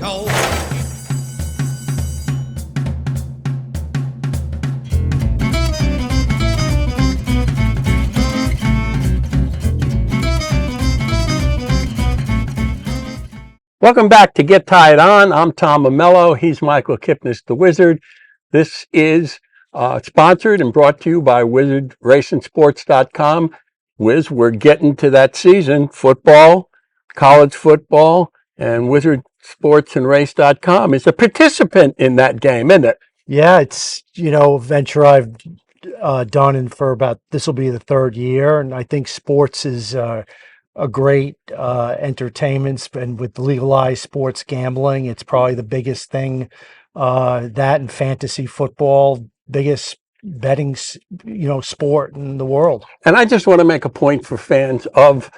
Go. Welcome back to Get Tied On. I'm Tom Amello. He's Michael Kipnis, the Wizard. This is sponsored and brought to you by wizardracingsports.com. Wiz, we're getting to that season, football, college football, and wizardsportsandrace.com is a participant in that game, isn't it? Yeah, it's, a venture I've done and for about, this will be the third year. And I think sports is a great entertainment, and with legalized sports gambling, it's probably the biggest thing, that and fantasy football, biggest betting, sport in the world. And I just want to make a point for fans of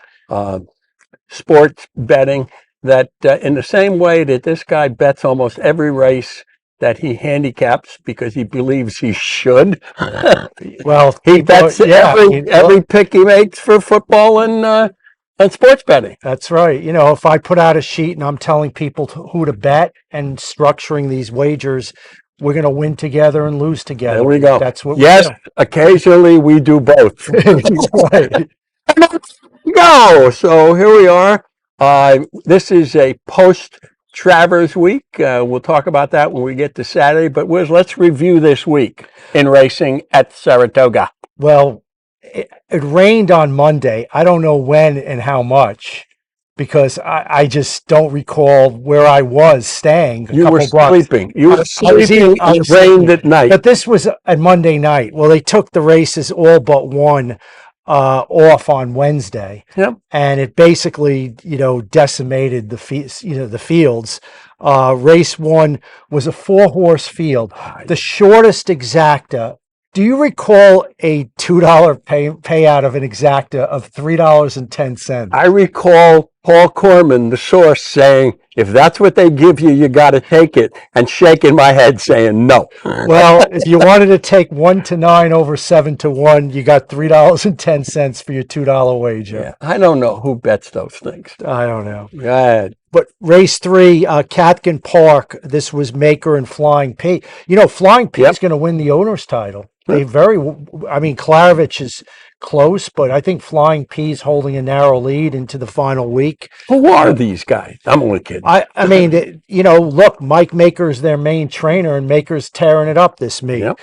sports betting that in the same way that this guy bets almost every race that he handicaps because he believes he should. Well, he bets every pick he makes for football and sports betting. That's right. If I put out a sheet and I'm telling people who to bet and structuring these wagers, we're going to win together and lose together. There we go. That's what. Yes, occasionally we do both. Right. Go. So here we are. This is a post-Travers week. We'll talk about that when we get to Saturday. But Wiz, let's review this week in racing at Saratoga. Well, it rained on Monday. I don't know when and how much, because I just don't recall where I was staying. You were sleeping. You were sleeping. It rained at night. But this was at Monday night. Well, they took the races all but one off on Wednesday. Yep. And it basically, decimated the fields. Race one was a 4-horse field. The shortest exacta. Do you recall a $2 payout of an exacta of $3.10? I recall Paul Corman, the source, saying, if that's what they give you, you got to take it, and shaking my head saying no. Well, if you wanted to take 1 to 9 over 7 to 1, you got $3.10 for your $2 wager. Yeah, I don't know who bets those things. I don't know. Go ahead. But race 3, Catkin Park, this was Maker and Flying P. Flying P is going to win the owner's title. Klarovich is close, but I think Flying P's holding a narrow lead into the final week. Who are these guys? I'm only kidding. Look, Mike Maker's their main trainer, and Maker's tearing it up this meet. Yep.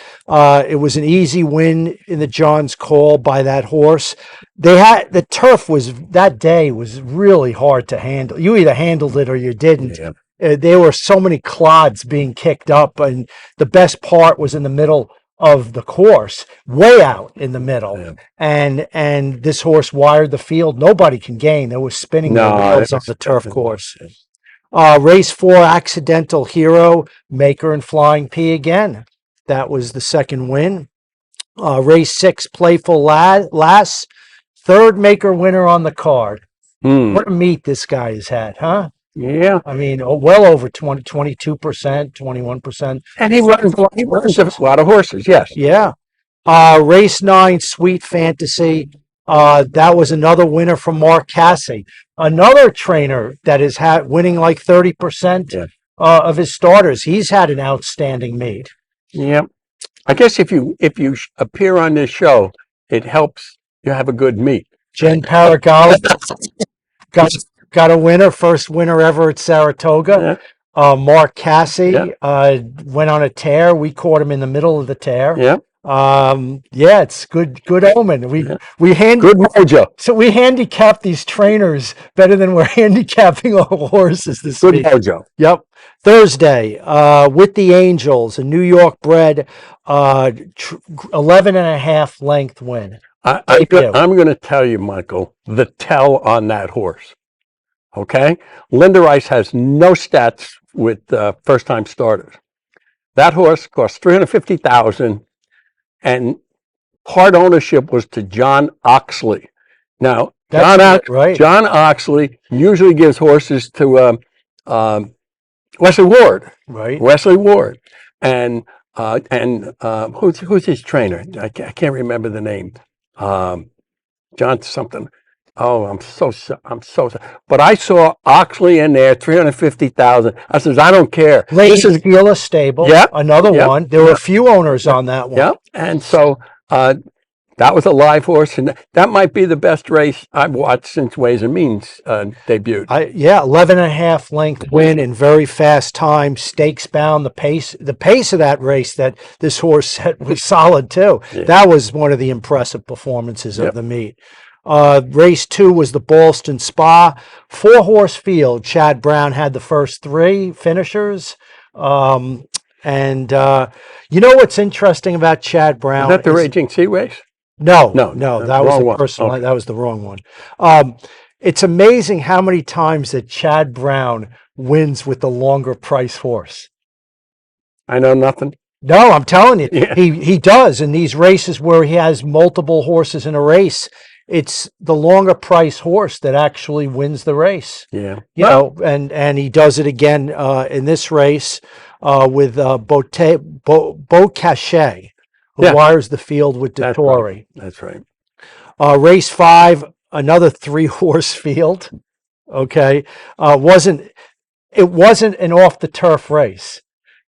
It was an easy win in the John's Call by that horse. The turf that day was really hard to handle. You either handled it or you didn't. Yep. There were so many clods being kicked up, and the best part was in the middle of the course, way out in the middle. Yeah. And this horse wired the field. Nobody can gain. There was spinning wheels on the turf course. Race 4, Accidental Hero, Maker and Flying P again. That was the second win. Race 6, Playful Lass, third Maker winner on the card. What a meet this guy has had, huh? Yeah. Well over 22%, 21%. And he runs a lot of horses, yes. Yeah. Race 9, Sweet Fantasy. That was another winner from Mark Cassie. Another trainer that is winning like 30% of his starters. He's had an outstanding meet. Yep. I guess if you appear on this show, it helps you have a good meet. Jen Paragallo got a winner, first winner ever at Saratoga. Yeah. Mark Cassie went on a tear. We caught him in the middle of the tear. Yeah. It's good omen. We good mojo. So we handicap these trainers better than we're handicapping all horses this week. Good mojo. Yep. Thursday, With the Angels, a New York bred, 11.5 length win. I'm going to tell you, Michael, the tell on that horse. Okay? Linda Rice has no stats with first-time starters. That horse cost $350,000, and part ownership was to John Oxley. Now, John Oxley usually gives horses to Wesley Ward. Right. Wesley Ward. And who's his trainer? I can't remember the name. John something. Oh, I'm so sorry. But I saw Oxley in there, 350,000. I says, I don't care. Lady This is, Tequila Stable, yeah, another yeah, one. There were a few owners on that one. yeah. And so, that was a live horse, and that might be the best race I've watched since Ways and Means debuted. 11 and a half length win in very fast time, stakes bound. The pace of that race that this horse set was solid too. Yeah. That was one of the impressive performances of Yep. the meet. Race 2 was the Ballston Spa, 4-horse field. Chad Brown had the first 3 finishers. And you know what's interesting about Chad Brown? Is that the Raging Sea race? No, No, that was wrong the one. first one. Okay. That was the wrong one. It's amazing how many times that Chad Brown wins with the longer price horse. I know nothing. No, I'm telling you, Yeah. he does in these races where he has multiple horses in a race. It's the longer price horse that actually wins the race. Yeah. You know, and he does it again in this race with Beaucachet, who Yeah. wires the field with That's Dettori. right. That's right. Race 5, another 3-horse field. Okay, it wasn't an off the turf race.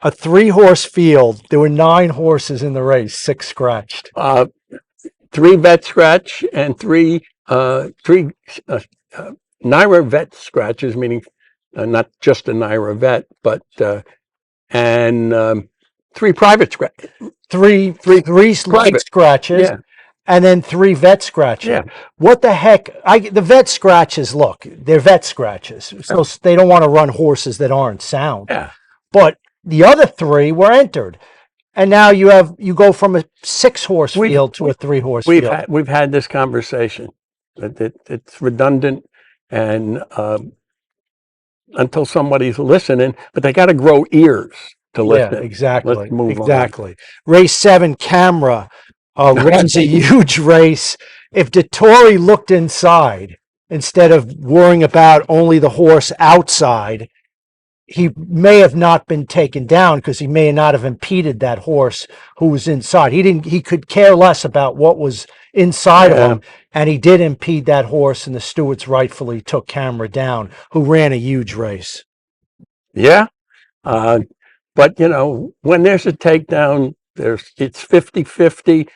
A 3-horse field. There were 9 horses in the race. 6 scratched. 3 vet scratch and 3 NYRA vet scratches, meaning not just a NYRA vet, but and 3 private scratch. Three light scratches. Yeah. And then 3 vet scratches. Yeah. What the heck? The vet scratches, look, they're vet scratches. So they don't want to run horses that aren't sound. Yeah. But the other 3 were entered. And now you go from a 6-horse field to a 3-horse field. We've had this conversation. It's redundant, and until somebody's listening, but they got to grow ears to listen. Yeah, exactly. Let's move exactly. Race 7, Camera runs a huge race. If Dettori looked inside instead of worrying about only the horse outside, he may have not been taken down because he may not have impeded that horse who was inside. He could care less about what was inside of him, and he did impede that horse, and the stewards rightfully took Camera down, who ran a huge race. Yeah. But you know, when there's a takedown, it's 50-50.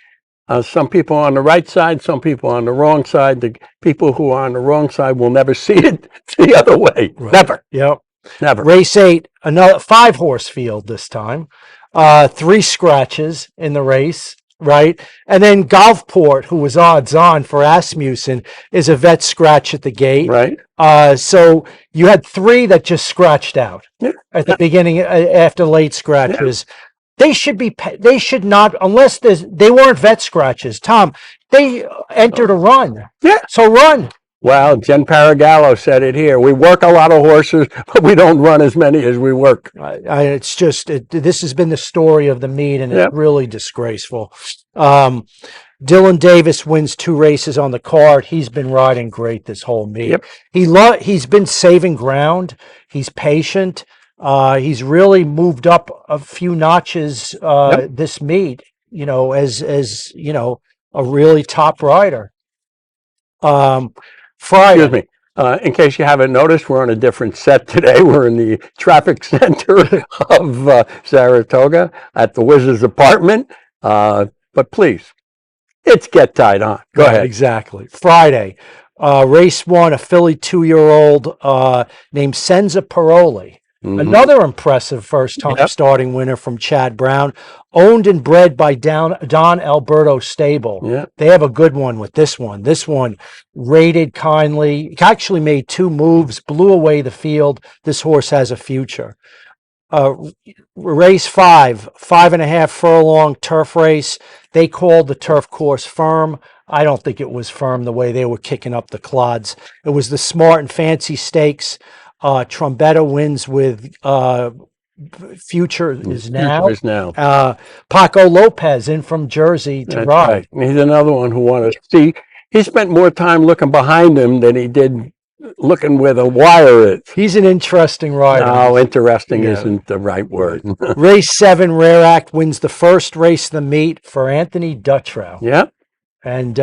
Some people on the right side, some people on the wrong side. The people who are on the wrong side will never see it the other way. Right. Never. Yep. Never. Race 8, another 5-horse field this time. 3 scratches in the race, right? And then Gulfport, who was odds on for Asmussen, is a vet scratch at the gate. Right. So you had 3 that just scratched out at the beginning after late scratches. Yeah. They should not, unless they weren't vet scratches. Tom, they entered a run. Yeah. So run. Well, Jen Paragallo said it here. We work a lot of horses, but we don't run as many as we work. It's just, this has been the story of the meet, and it's really disgraceful. Dylan Davis wins 2 races on the card. He's been riding great this whole meet. Yep. He's been saving ground. He's patient. He's really moved up a few notches this meet, you know, as you know, a really top rider. Friday. Excuse me. In case you haven't noticed, we're on a different set today. We're in the traffic center of Saratoga at the Wizard's apartment. But please, it's Get Tied On. Go ahead. Exactly. Friday, race 1, a filly 2-year-old named Senza Paroli. Mm-hmm. Another impressive first-time starting winner from Chad Brown, owned and bred by Don Alberto Stable. Yep. They have a good one with this one. This one rated kindly, actually made 2 moves, blew away the field. This horse has a future. Race 5, 5.5 furlong turf race. They called the turf course firm. I don't think it was firm the way they were kicking up the clods. It was the Smart and Fancy Stakes. Trombetta wins with Future is now. Paco Lopez in from Jersey to ride. Right. He's another one who wanted to see. He spent more time looking behind him than he did looking where the wire is. He's an interesting rider. No, interesting isn't the right word. Race 7, Rare Act wins the first race of the meet for Anthony Dutrow. Yeah. and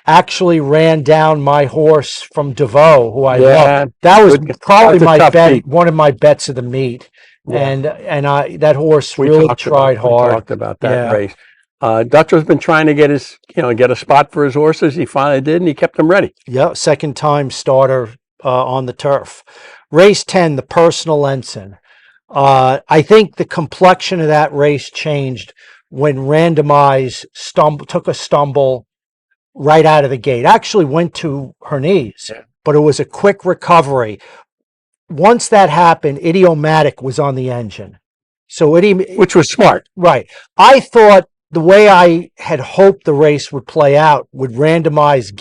actually ran down my horse from DeVoe, who I Yeah, love. That was good. probably That's a my tough bet, beat. one of my bets of the meet. Yeah. And that horse really tried We hard. talked about that Yeah. race. Dutcher's been trying to get his, get a spot for his horses. He finally did, and he kept them ready. Yeah, second time starter on the turf. Race 10, the Personal Ensign. I think the complexion of that race changed when Randomize took a stumble right out of the gate. Actually went to her knees, Yeah. but it was a quick recovery. Once that happened, Idiomatic was on the engine. So Which was smart. right. I thought the way I had hoped the race would play out would Randomize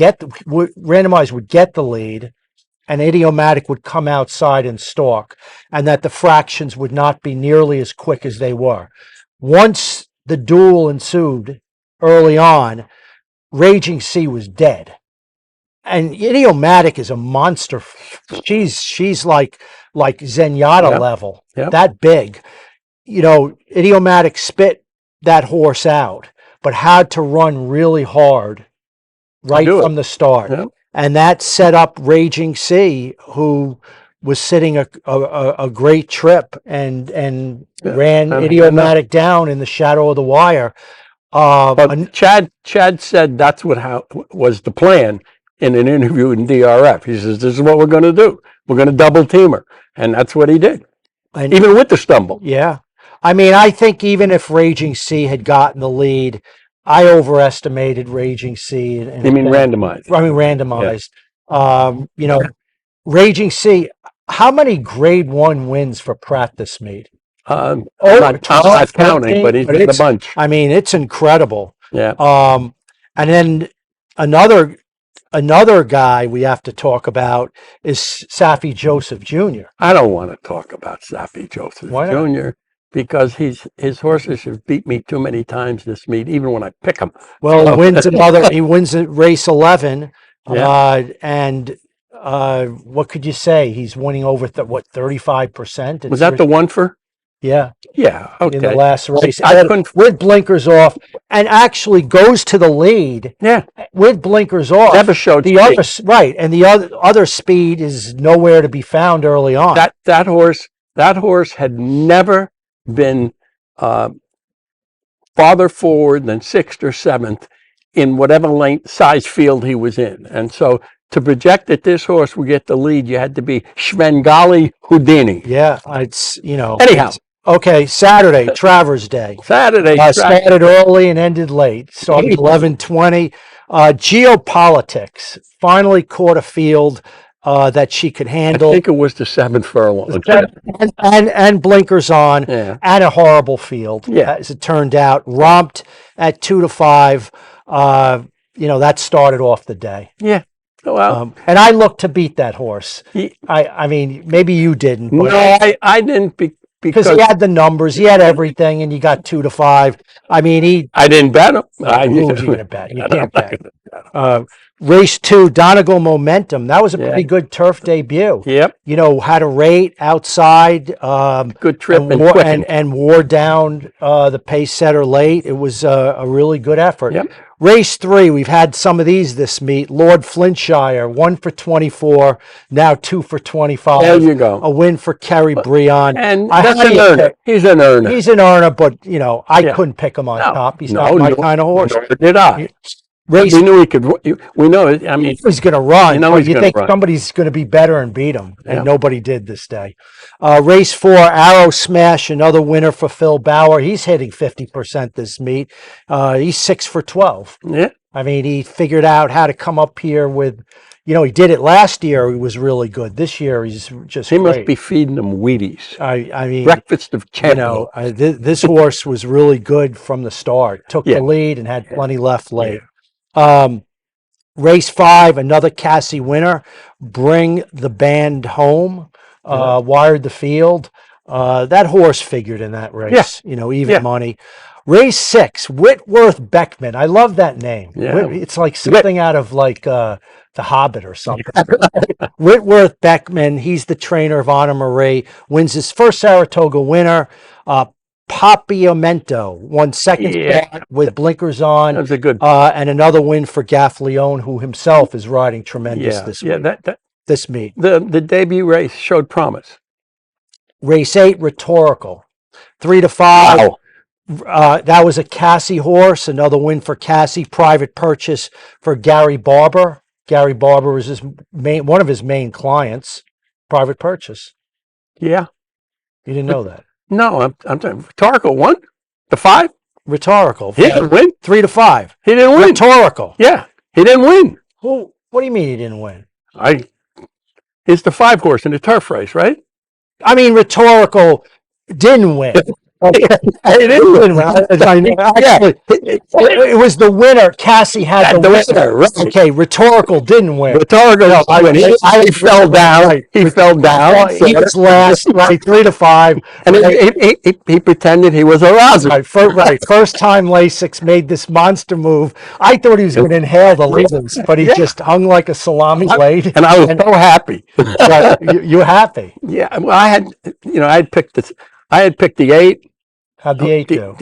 would get the lead, and Idiomatic would come outside and stalk, and that the fractions would not be nearly as quick as they were. Once the duel ensued early on, Raging Sea was dead. And Idiomatic is a monster. She's like Zenyatta Yep. level, Yep. that big. Idiomatic spit that horse out, but had to run really hard right from the start. Yep. And that set up Raging Sea, who was sitting a great trip and ran Idiomatic down in the shadow of the wire. But Chad said that's how was the plan in an interview in DRF. He says, "This is what we're going to do. We're going to double team her," and that's what he did, even with the stumble. Yeah, I mean, I think even if Raging Sea had gotten the lead, I overestimated Raging Sea. You mean randomized? I mean randomized. Yeah. Raging Sea. How many Grade 1 wins for Pratt this meet? I'm not counting, but he's in a bunch. I mean, it's incredible. Yeah. And then another guy we have to talk about is Safi Joseph Jr. I don't want to talk about Safi Joseph Jr. because his horses have beat me too many times this meet, even when I pick them. Well, he wins race 11. Yeah. And what could you say? He's winning over 35%. Was that the one for? Yeah. Yeah. Okay. In the last race, I couldn't, with blinkers off, and actually goes to the lead. Yeah. With blinkers off. Never showed the other right, and the other speed is nowhere to be found early on. That horse had never been farther forward than 6th or 7th in whatever size field he was in, and so to project that this horse would get the lead, you had to be Svengali Houdini. Yeah, it's anyhow. Okay, Saturday, Travers Day. Started early and ended late. Started 11:20. Geopolitics finally caught a field that she could handle. I think it was the 7th furlong. And blinkers on, yeah. And a horrible field. Yeah. As it turned out, romped at 2-5. That started off the day. Yeah. Well, and I looked to beat that horse. I mean, maybe you didn't. But no, I didn't because he had the numbers, he had everything, and you got 2-5. I mean, I didn't bet him. Who was you going to bet? You can't bet. Race 2, Donegal Momentum. That was a pretty good turf debut. Yep. Had a rate outside. Good trip and wore down the pace setter late. It was a really good effort. Yep. Race 3, we've had some of these this meet. Lord Flintshire, 1 for 24, now 2 for 25. There you go. A win for Kerry Breon. And that's an earner. He's an earner. He's an earner, but I couldn't pick him on top. He's not my kind of horse. Nor did I. We knew he could. We know it. I mean, he's going to run. You think somebody's going to be better and beat him, and nobody did this day. Race 4, Arrow Smash, another winner for Phil Bauer. He's hitting 50% this meet. He's 6 for 12. Yeah. I mean, he figured out how to come up here with. He did it last year. He was really good. This year, he's just. He must be feeding them Wheaties. I mean, breakfast of champions. This horse was really good from the start. Took the lead and had plenty left late. Race 5, another Cassie winner. Bring the Band Home. Wired the field. That horse figured in that race. Even money. Race 6, Whitworth Beckman. I love that name. Yeah. It's like something out of The Hobbit or something. Whitworth Beckman. He's the trainer of Anna Marie. Wins his first Saratoga winner. Papiamento won second spot with blinkers on. That was a good. And another win for Gaffleone, who himself is riding tremendous this week. This meet. The debut race showed promise. Race 8, Rhetorical. 3 to 5. Wow. That was a Cassie horse. Another win for Cassie. Private purchase for Gary Barber. Gary Barber was one of his main clients. Private purchase. Yeah. You didn't know that? No, I'm saying Rhetorical won the 5. Rhetorical. He didn't win. 3 to 5. He didn't win. Rhetorical. Yeah, he didn't win. Well, what do you mean he didn't win? He's the 5 horse in the turf race, right? I mean, Rhetorical didn't win. Okay. He didn't win. Actually, it was the winner. Cassie had the winner. Right. Okay, Rhetorical didn't win. Rhetorical he fell down. Right. He fell down. He was last, right? 3 to 5. And he pretended he was a rouser. Right. First time Lasix made this monster move. I thought he was going to inhale the leaders, but he just hung like a salami blade. And I was so happy. Right. You're happy. Yeah. Well, I had picked the 8. How'd the 8 do?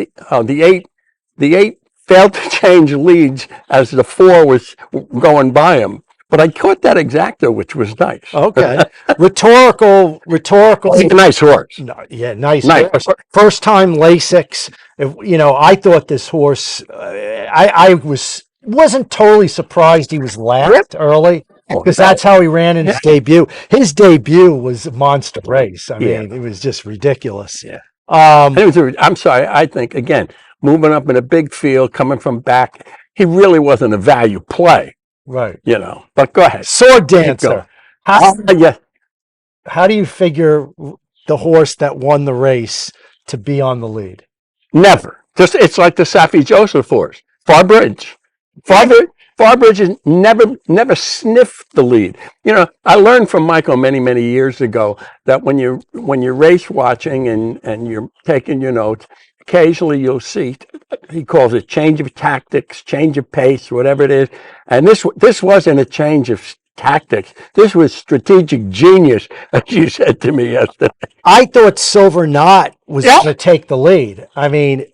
The 8 failed to change leads as the 4 was going by him. But I caught that exacto, which was nice. Okay. Rhetorical. He's a nice horse. No, yeah, nice horse. First time Lasix. I thought this horse. I wasn't totally surprised he was last early, because that's how he ran in his debut. His debut was a monster race. I mean, it was just ridiculous. Yeah. I'm sorry. I think, again, moving up in a big field, coming from back, he really wasn't a value play. Right. But go ahead. Sword Dancer. How do you figure the horse that won the race to be on the lead? Never. It's like the Safi Joseph horse. Farbridge has never sniffed the lead. I learned from Michael many years ago that when you're race watching and you're taking your notes, occasionally you'll see, he calls it change of tactics, change of pace, whatever it is. And this wasn't a change of tactics. This was strategic genius, as you said to me yesterday. I thought Silver Knot was going to take the lead. I mean,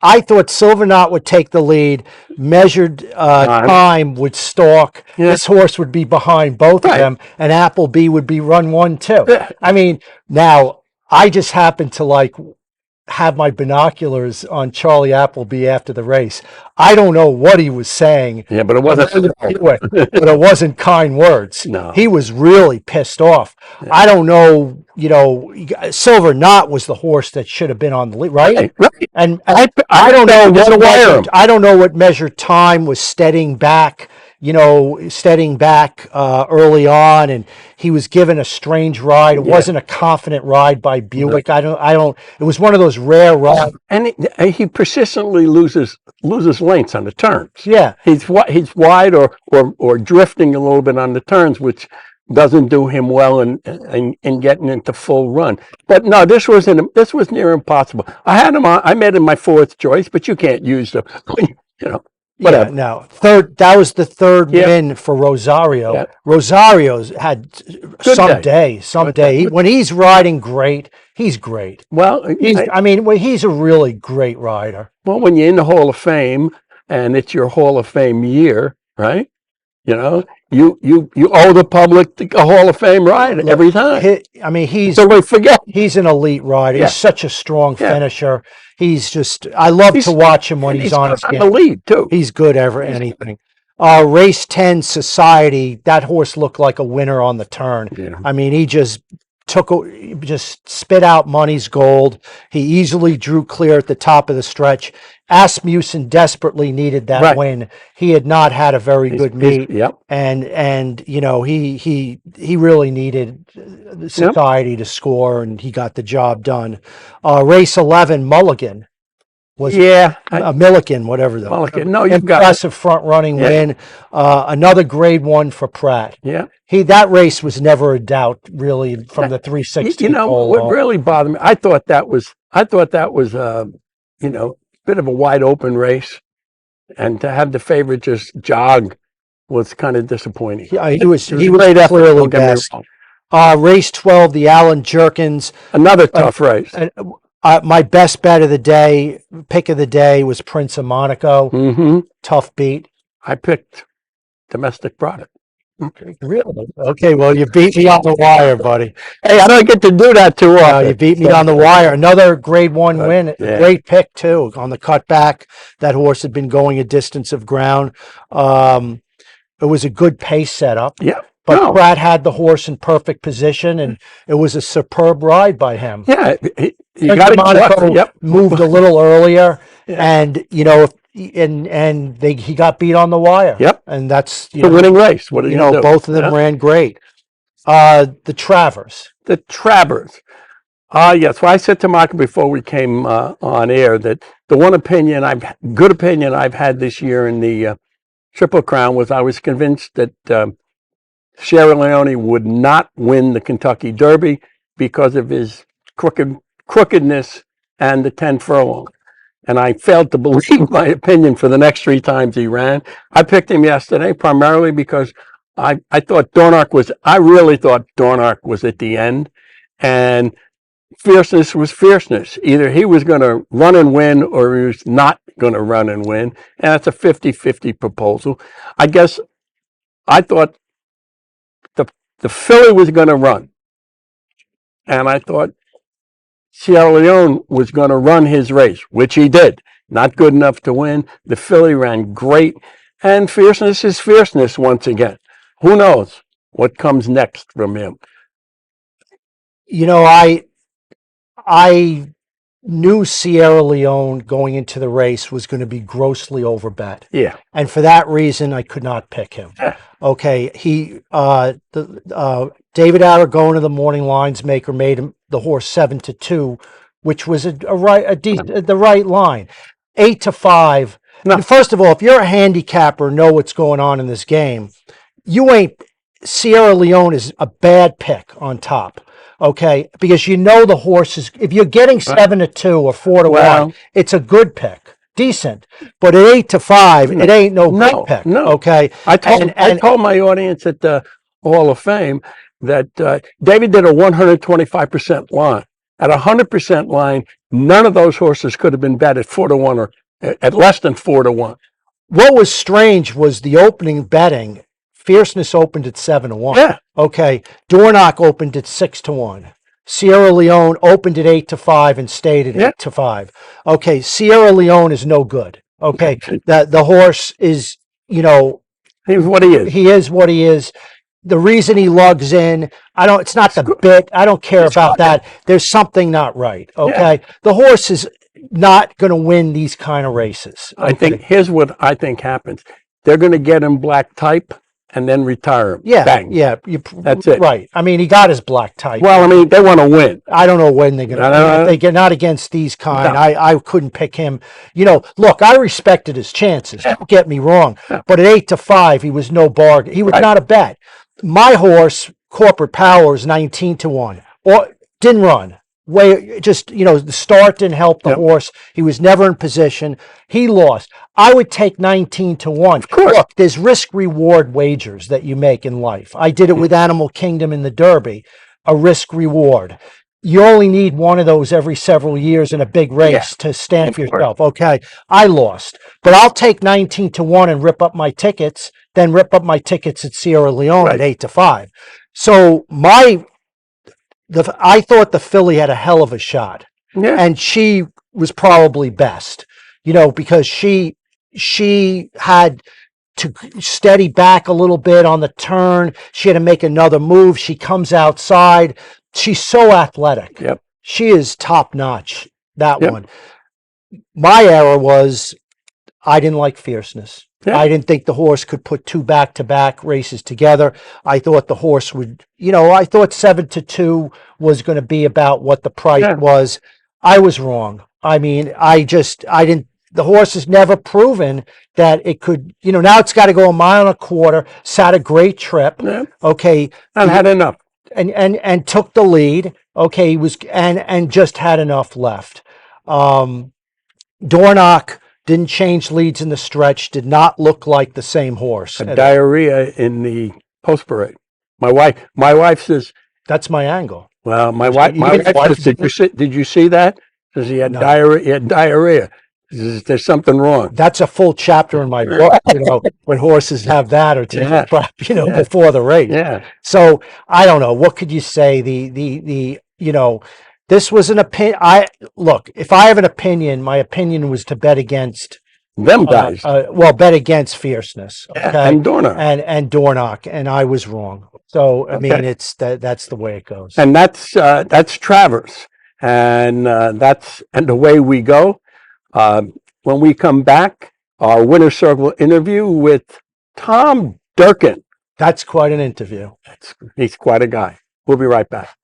I thought Silver Knot would take the lead, measured time would stalk. Yeah. This horse would be behind both of them, and Appleby would be run 1-2. Yeah. I mean, now, I just happened to have my binoculars on Charlie Appleby after the race. I don't know what he was saying. Yeah, but it wasn't. But it wasn't kind words. No. He was really pissed off. Yeah. I don't know. Silver Knot was the horse that should have been on the lead, right? Right. And I don't know I don't know what measured time was steadying back early on, and he was given a strange ride. It wasn't a confident ride by Buick. I don't. It was one of those rare rides. And he persistently loses lengths on the turns. Yeah, he's wide or drifting a little bit on the turns, which doesn't do him well in getting into full run. But no, this was near impossible. I had him on. I made him my 4th choice, but you can't use them. Whatever. Yeah, no. That was the third win for Rosario. Yeah. Rosario's had some day. When he's riding great, he's great. Well, he's a really great rider. Well, when you're in the Hall of Fame and it's your Hall of Fame year, right? You owe the public a Hall of Fame ride every time. He's an elite rider. Yeah. He's such a strong finisher. I love to watch him when he's on his game. The lead too. He's good ever anything. Race 10 Society, that horse looked like a winner on the turn. Yeah. I mean, he just spit out money's gold. He easily drew clear at the top of the stretch. Asmussen desperately needed that win. He had not had a very good meet. And he really needed Society to score, and he got the job done. Race 11 Mulligan was Milliken, whatever the Mulligan. No, impressive front running win. Another grade 1 for Pratt. Yeah. That race was never a doubt, really, from the 360. What really bothered me, I thought that was bit of a wide open race, and to have the favorite just jog was kind of disappointing. Yeah, he was clearly best. Race 12, the Allen Jerkins. Another tough race. My best bet of the day, pick of the day, was Prince of Monaco. Mm-hmm. Tough beat. I picked domestic product. Okay. Really? Okay, well, you beat me on the wire, buddy. Hey, I don't get to do that too No, often. you beat me on the wire. Another grade one win. A yeah. great pick, too, on the cutback. That horse had been going a distance of ground. It was a good pace setup. Yeah. But No. Pratt had the horse in perfect position, and it was a superb ride by him. Yeah. You Prince of got Monaco Yep. moved a little earlier, Yeah. and he got beat on the wire. Yep. And that's The winning race. What are you gonna know do? both of them ran great. The Travers. The Travers. Yes. Well, I said to Michael before we came on air that the one good opinion I've had this year in the Triple Crown was I was convinced that Sierra Leone would not win the Kentucky Derby because of his crookedness and the 10 furlong. And I failed to believe my opinion for the next 3 times he ran. I picked him yesterday primarily because I really thought Dornoch was at the end, and fierceness was fierceness. Either he was going to run and win or he was not going to run and win. And that's a 50-50 proposal. I guess I thought the filly was going to run. And I thought Sierra Leone was going to run his race, which he did. Not good enough to win. The filly ran great. And fierceness is fierceness once again. Who knows what comes next from him? You know, I knew Sierra Leone going into the race was going to be grossly overbet. Yeah. And for that reason, I could not pick him. Okay. David Aragona, the morning lines maker, made him the horse 7-2, which was the right line. 8-5. No. First of all, if you're a handicapper, know what's going on in this game. Sierra Leone is a bad pick on top. Okay, because the horse is. If you're getting 7-2 or 4-1, it's a good pick, decent. But at 8-5, it ain't no good pick. No. Okay, I told my audience at the Hall of Fame that David did a 125% line. At 100% line, none of those horses could have been bet at 4-1 or at less than 4-1. What was strange was the opening betting. Fierceness opened at 7-1. Yeah. Okay. Dornoch opened at 6-1. Sierra Leone opened at 8-5 and stayed at 8-5. Okay. Sierra Leone is no good. Okay. The horse is, he's what he is. He is what he is. The reason he lugs in, it's not the bit. I don't care about that. There's something not right. Okay. Yeah. The horse is not going to win these kind of races. Okay? Here's what I think happens. They're going to get him black type and then retire him. Yeah, bang. Yeah, that's it. Right. I mean, he got his black type. Well, I mean, they want to win. I don't know when they're going to. They get not against these kind. No. I couldn't pick him. Look, I respected his chances. Don't get me wrong. Yeah. But at 8-5, he was no bargain. He was not a bet. My horse, Corporate Power, is 19-1. Or didn't run. The start didn't help the horse. He was never in position. He lost. I would take 19-1. Of course. Look, there's risk-reward wagers that you make in life. I did it with Animal Kingdom in the Derby, a risk-reward. You only need one of those every several years in a big race to stand for yourself. Okay, I lost. But I'll take 19-1 and rip up my tickets, then rip up my tickets at Sierra Leone at 8-5. So I thought the filly had a hell of a shot, and she was probably best, because she had to steady back a little bit on the turn. She had to make another move. She comes outside. She's so athletic. Yep. She is top notch. That one. My error was I didn't like fierceness. Yeah. I didn't think the horse could put 2 back-to-back races together. I thought the horse would, I thought 7-2 was going to be about what the price was. I was wrong. I mean, the horse has never proven that it could, now it's got to go 1.25 miles, sat a great trip. Yeah. Okay. And had enough. And took the lead. Okay. He was, and just had enough left. Dornoch didn't change leads in the stretch, did not look like the same horse. Diarrhea in the post parade. My wife says, that's my angle. Well, my wife says, did you see that? Says he had No. diarrhea. He had diarrhea. Says, there's something wrong. That's a full chapter in my book, when horses have that or take Yeah. prep, Yeah. before the race. Yeah. So I don't know. What could you say? This was an opinion. Look, if I have an opinion, my opinion was to bet against Them guys. bet against Fierceness. Okay. Yeah, and Dornock. And Dornock. And I was wrong. So, I mean, Okay. that's the way it goes. And that's Travers. And and the way we go. When we come back, our Winner Circle interview with Tom Durkin. That's quite an interview. He's quite a guy. We'll be right back.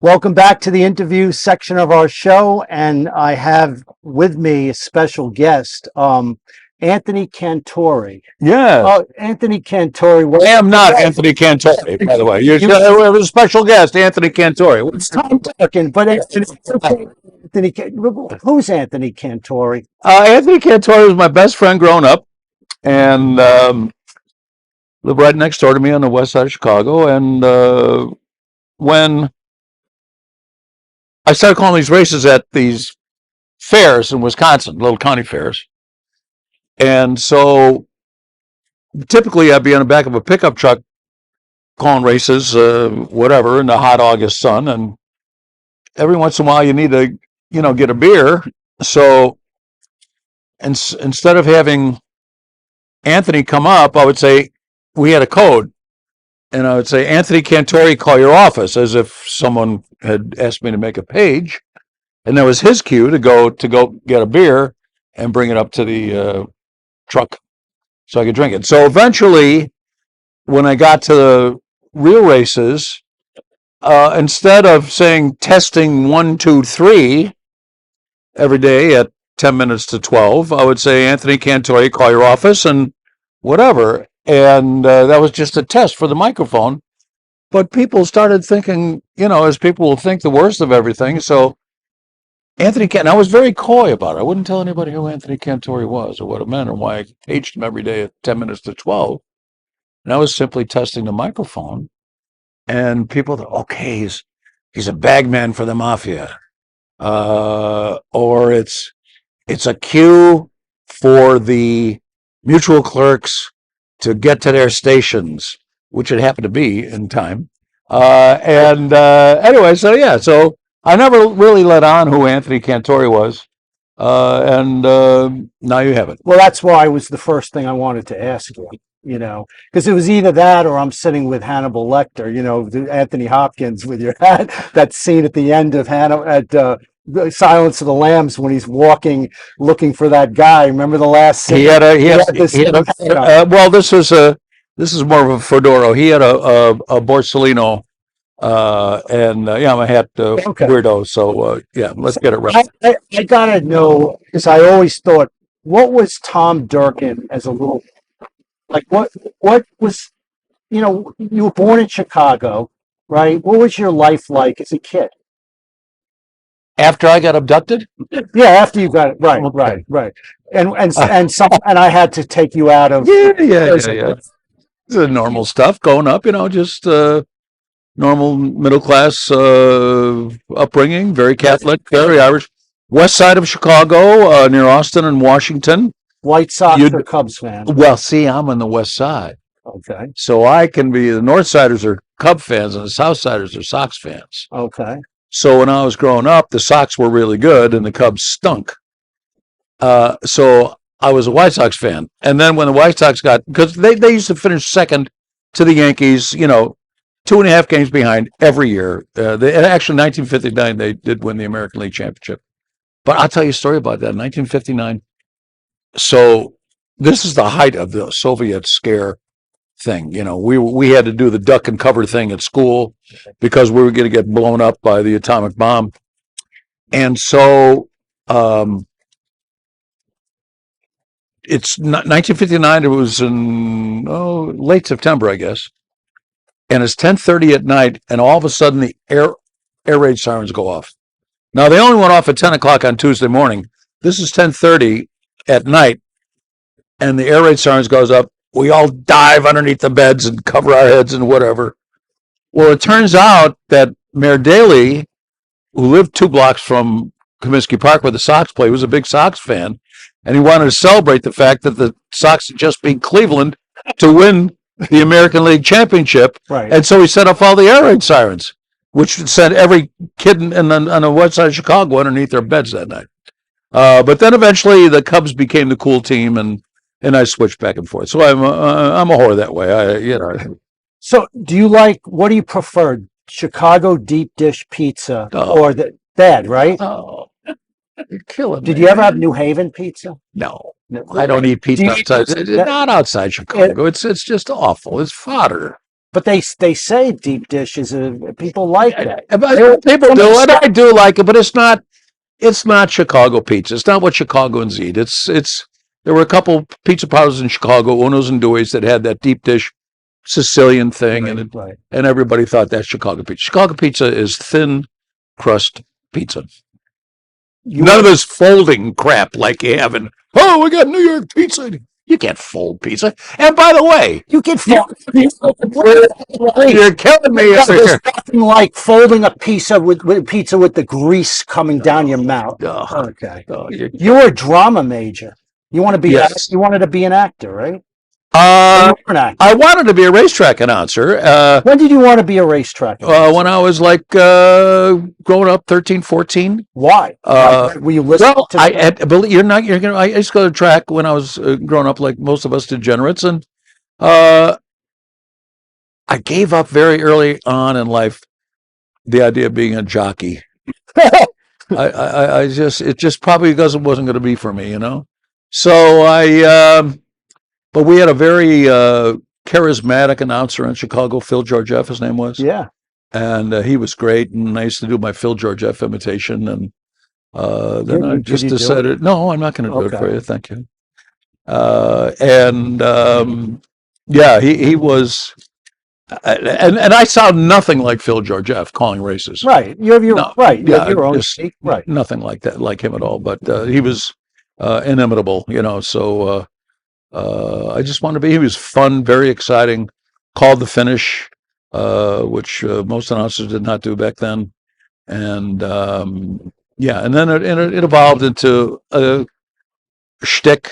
Welcome back to the interview section of our show, and I have with me a special guest, Anthony Cantori. Yeah. Anthony Cantori. I am not Anthony Cantori, by the way. You have a special guest, Anthony Cantori. It's Tom Durkin, but who's Anthony Cantori? Anthony Cantori was my best friend growing up, and lived right next door to me on the west side of Chicago. And when I started calling these races at these fairs in Wisconsin, little county fairs, and so typically I'd be on the back of a pickup truck calling races, whatever, in the hot August sun, and every once in a while you need to, get a beer. So instead of having Anthony come up, I would say we had a code, and I would say, Anthony Cantori, call your office, as if someone had asked me to make a page, and that was his cue to go get a beer and bring it up to the truck so I could drink it. So eventually, when I got to the real races, instead of saying testing 1, 2, 3 every day at 10 minutes to 12, I would say, Anthony Cantori, call your office, and whatever. And that was just a test for the microphone. But people started thinking, as people will think the worst of everything. So Anthony Cantori, I was very coy about it. I wouldn't tell anybody who Anthony Cantori was or what it meant or why I paged him every day at 10 minutes to 12. And I was simply testing the microphone. And people thought, okay, he's a bagman for the mafia. Or it's a cue for the mutual clerks to get to their stations, which it happened to be in time. Anyway, so I never really let on who Anthony Cantori was. And now you have it. Well, that's why it was the first thing I wanted to ask you, because it was either that or I'm sitting with Hannibal Lecter, Anthony Hopkins with your hat, that scene at the end of Silence of the Lambs when he's walking looking for that guy. Remember the last scene? Well, this is more of a Fedoro. He had a Borsellino, I'm a hat weirdo. So let's get it right. I gotta know, because I always thought, what was Tom Durkin as a little, like what was, you were born in Chicago, right? What was your life like as a kid? After I got abducted? Yeah, after you got it. Right, Okay. right. And I had to take you out of Yeah. It's the normal stuff going up, just normal middle class upbringing, very Catholic, very Irish. West side of Chicago, near Austin and Washington. White Sox or Cubs fan? Well, see, I'm on the west side. Okay. So I can be, the North Siders are Cub fans and the South Siders are Sox fans. Okay. So when I was growing up, the Sox were really good and the Cubs stunk. So I was a White Sox fan. And then when the White Sox because they used to finish second to the Yankees, 2.5 games behind every year. Actually, 1959, they did win the American League Championship. But I'll tell you a story about that. 1959. So this is the height of the Soviet scare thing. We had to do the duck and cover thing at school because we were going to get blown up by the atomic bomb. And so it's 1959. It was in late September, I guess. And it's 10:30 at night, and all of a sudden the air raid sirens go off. Now they only went off at 10 o'clock on Tuesday morning. This is 10:30 at night and the air raid sirens goes up, we all dive underneath the beds and cover our heads and whatever. Well, it turns out that Mayor Daley, who lived 2 blocks from Comiskey Park where the Sox play, was a big Sox fan, and he wanted to celebrate the fact that the Sox had just beat Cleveland to win the American League Championship. Right. And so he set off all the air raid sirens, which sent every kid on the west side of Chicago underneath their beds that night. But then eventually the Cubs became the cool team, and I switched back and forth. So I'm a whore that way. So what do you prefer? Chicago deep dish pizza or the bad, right? Oh, you're killing me. Did you ever have New Haven pizza? No, I don't eat pizza outside. Not outside Chicago. It's just awful. It's fodder. But they say deep dish is people like that. People do it. I do like it, but it's not Chicago pizza. It's not what Chicagoans eat. There were a couple pizza parlors in Chicago, Uno's and Dewey's, that had that deep dish Sicilian thing, right. And everybody thought that's Chicago pizza. Chicago pizza is thin crust pizza. None of this folding crap like you have in, we got New York pizza. You can't fold pizza. And by the way, you can fold. You're killing me. There's nothing like folding a pizza with the grease coming down your mouth. Oh, okay. You were a drama major. You want to be? Yes. You wanted to be an actor, right? I wanted to be a racetrack announcer. When did you want to be a racetrack announcer? When I was like growing up, 13, 14. Why? Were you listening to I used to go to track when I was growing up, like most of us degenerates, and I gave up very early on in life the idea of being a jockey. It just probably wasn't going to be for me, So but we had a very charismatic announcer in Chicago, Phil George F. His name was. Yeah. And he was great, and I used to do my Phil George F. imitation, and then I just decided, no, I'm not going to do it for you, thank you. He was, and I sound nothing like Phil George F. calling races. Right, you have your own speak. Right, nothing like that, like him at all. But he was inimitable, So I just wanted to be. He was fun, very exciting. Called the finish, which most announcers did not do back then, and and then it evolved into a shtick.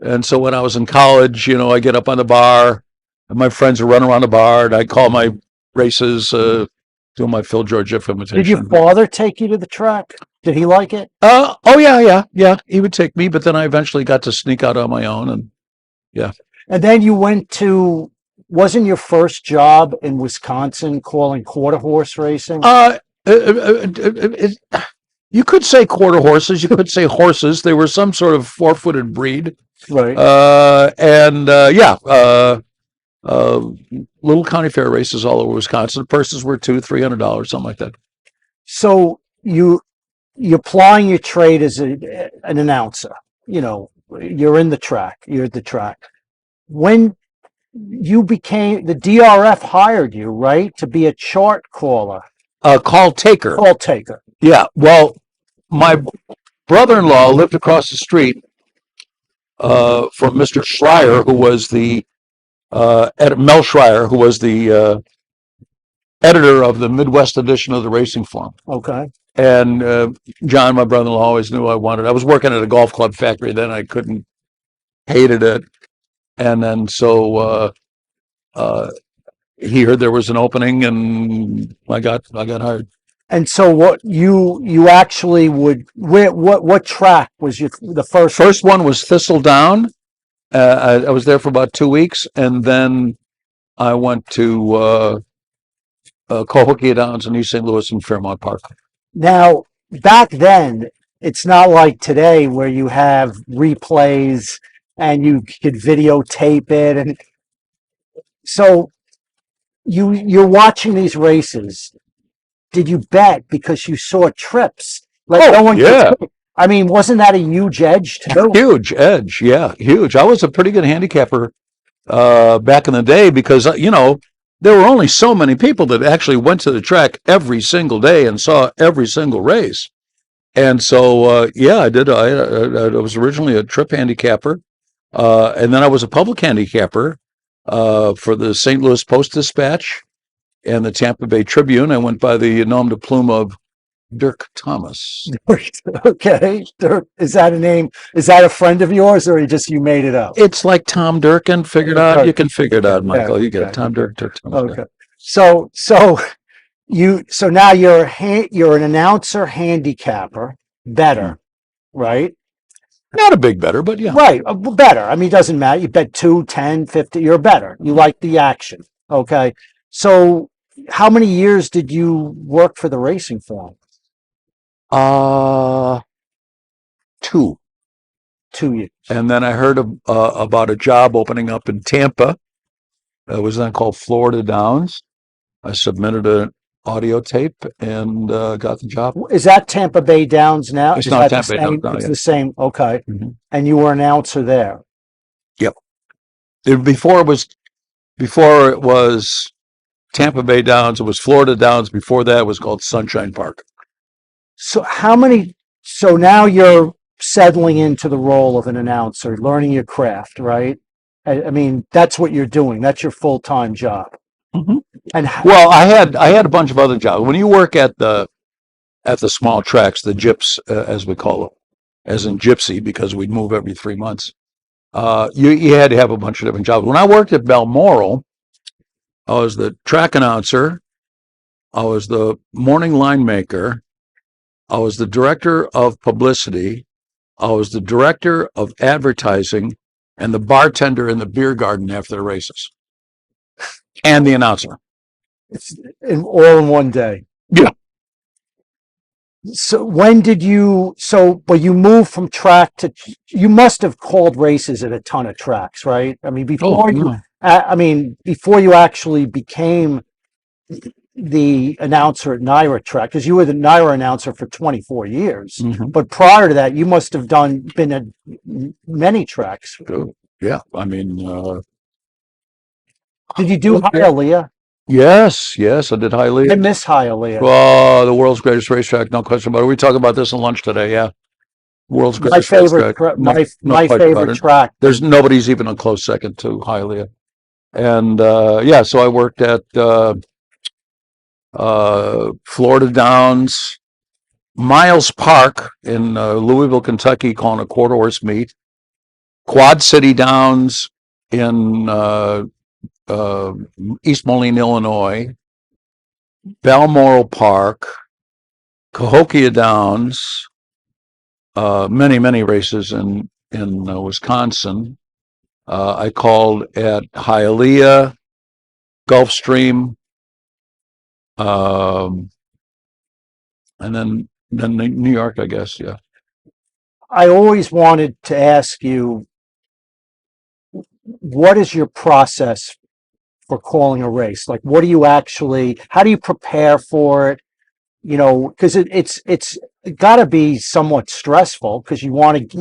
And so when I was in college, I get up on the bar, and my friends would run around the bar, and I'd call my races, doing my Phil George F. imitation. Did your father take you to the track? Did he like it? Yeah. He would take me, but then I eventually got to sneak out on my own, and yeah. And then you went to, wasn't your first job in Wisconsin calling quarter horse racing? You could say quarter horses. You could say horses. They were some sort of 4-footed breed. Right. Little county fair races all over Wisconsin. Purses were $200-$300, something like that. So you're plying your trade as an announcer. You're in the track. You're at the track. When you became, the DRF hired you, right, to be a chart caller. Call taker. Call taker. Yeah. Well, my brother-in-law lived across the street from Mr. Schreier, who was the Mel Schreier, who was the editor of the Midwest edition of the Racing Form. Okay. And John, my brother-in-law, always knew I was working at a golf club factory then. I hated it. And then so he heard there was an opening, and I got hired. And so what you actually would, what track was the first? First one was Thistledown. I was there for about 2 weeks, and then I went to Cahokia Downs in East St. Louis and Fairmount Park. Now, back then, it's not like today where you have replays and you could videotape it, and so you're watching these races. Did you bet because you saw trips? Like no one could. I mean, wasn't that a huge edge too? Huge edge, yeah, huge. I was a pretty good handicapper back in the day because there were only so many people that actually went to the track every single day and saw every single race. And so, yeah, I did. I was originally a trip handicapper, and then I was a public handicapper for the St. Louis Post-Dispatch and the Tampa Bay Tribune. I went by the nom de plume of Dirk Thomas. Okay. Is that a name? Is that a friend of yours, or you made it up? It's like Tom Durkin. Figured out. You can figure it out, Michael. Yeah, You get it. okay, Tom Durkin. Dirk Thomas. Okay. So now you're an announcer handicapper, better, right? Not a big better, but yeah. Right, better. I mean, it doesn't matter. You bet 2, 10, 50, you're better. You like the action. Okay. So how many years did you work for the racing firm? 2. 2 years. And then I heard about a job opening up in Tampa. It was then called Florida Downs. I submitted an audio tape and got the job. Is that Tampa Bay Downs now? It's Is not that Tampa Bay Downs now, It's yeah. the same. Okay. Mhm. And you were an announcer there. Before it was Tampa Bay Downs, it was Florida Downs. Before that, it was called Sunshine Park. So so now you're settling into the role of an announcer, learning your craft, right? I mean, that's what you're doing. That's your full-time job. Mhm. And Well, I had a bunch of other jobs. When you work at the small tracks, the gyps, as we call them, as in gypsy, because we'd move every 3 months. You had to have a bunch of different jobs. When I worked at Balmoral, I was the track announcer. I was the morning line maker. I was the director of publicity. I was the director of advertising and the bartender in the beer garden after the races. And the announcer. it's all in one day. Yeah. So but you moved from track to, you must have called races at a ton of tracks, right? I mean, before before you actually became the announcer at NYRA track, because you were the NYRA announcer for 24 years. Mhm. But prior to that, you must have been at many tracks. Yeah. I mean, Did you do Okay. Hialeah? yes, I did I Hialeah. miss Hialeah. Oh, the world's greatest racetrack, no question about it. We talk about this at lunch today, yeah. World's My greatest favorite, racetrack. my No my question about favorite it. track. There's nobody's even a close second to Hialeah. And yeah, so I worked at Florida Downs, Miles Park in Louisville, Kentucky, calling a quarter horse meet, Quad City Downs in East Moline, Illinois, Balmoral Park, Cahokia Downs, many races in Wisconsin. I called at Hialeah, Gulfstream, and then New York, I guess. Yeah. I always wanted to ask you, what is your process for calling a race? Like, how do you prepare for it? You know, because it's got to be somewhat stressful, because you want to,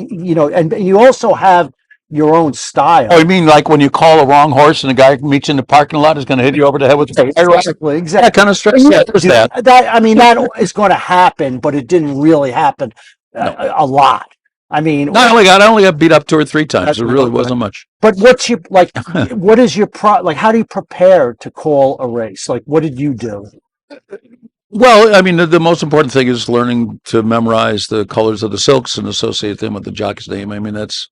and you also have your own style. Oh, you mean like when you call a wrong horse and the guy meets you in the parking lot is going to hit you over the head with a Exactly. That kind of stress. Yeah, there's that. I mean, that is going to happen, but it didn't really happen a lot. I mean, I only got beat up 2 or 3 times. It really wasn't much. but what is your how do you prepare to call a race? Like, what did you do? Well, I mean, the most important thing is learning to memorize the colors of the silks and associate them with the jockey's name. I mean, that's,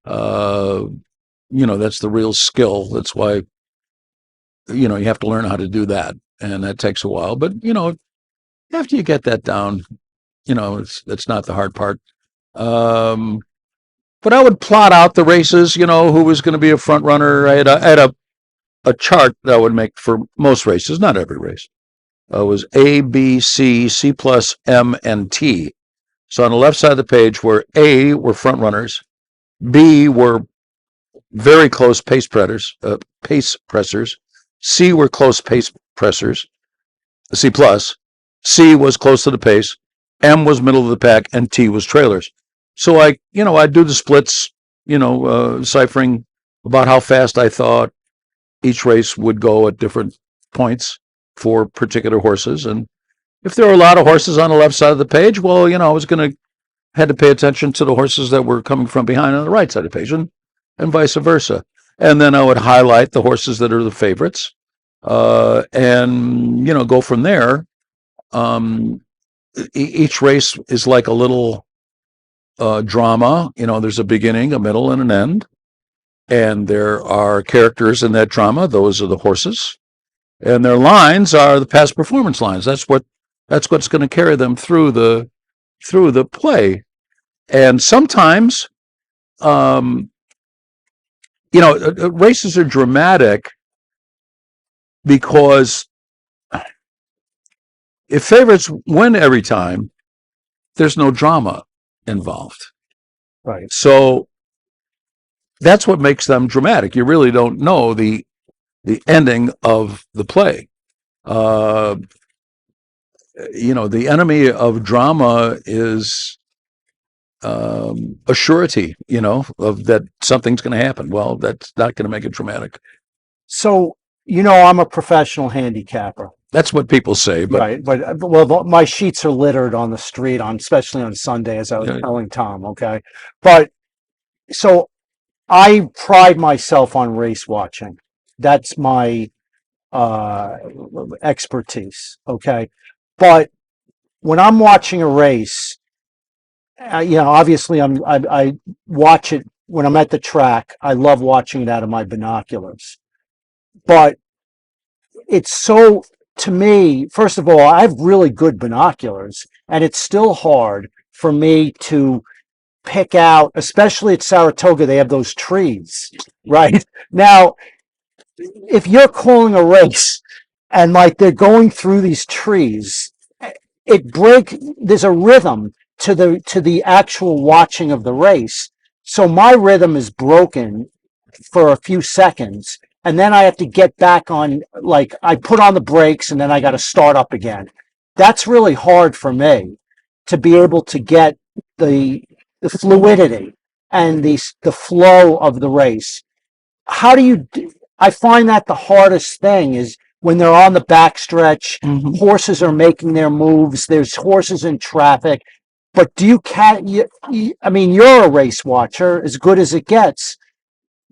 that's the real skill. That's why, you have to learn how to do that. And that takes a while. But, after you get that down, it's not the hard part. But I would plot out the races, who was going to be a front runner. I had a chart that I would make for most races, not every race. It was A, B, C, C plus, M, and T. So on the left side of the page were A were front runners, B were very close pace pressers, C were close pace pressers, C plus, C was close to the pace, M was middle of the pack, and T was trailers. So I do the splits, ciphering about how fast I thought each race would go at different points for particular horses. And if there were a lot of horses on the left side of the page, well, I was had to pay attention to the horses that were coming from behind on the right side of the page, and vice versa. And then I would highlight the horses that are the favorites, and go from there. Each race is like a little drama. There's a beginning, a middle, and an end, and there are characters in that drama. Those are the horses, and their lines are the past performance lines. That's what's going to carry them through the play. And sometimes, races are dramatic because if favorites win every time, there's no drama involved. Right. So that's what makes them dramatic. You really don't know the ending of the play. The enemy of drama is a surety, of that something's going to happen. Well, that's not going to make it dramatic. So, I'm a professional handicapper. That's what people say, but right. But my sheets are littered on the street especially on Sunday, as I was telling Tom. Okay. But so I pride myself on race watching. That's my expertise. Okay. But when I'm watching a race, obviously I watch it when I'm at the track. I love watching it out of my binoculars, but it's so, to me, first of all, I have really good binoculars, and it's still hard for me to pick out, especially at Saratoga, they have those trees, right? Now, if you're calling a race and like they're going through these trees, there's a rhythm to the actual watching of the race. So my rhythm is broken for a few seconds, and then I have to get back on, like I put on the brakes and then I got to start up again. That's really hard for me to be able to get the fluidity and the flow of the race. How do you I find that the hardest thing is when they're on the backstretch, horses are making their moves, there's horses in traffic. But you're a race watcher as good as it gets.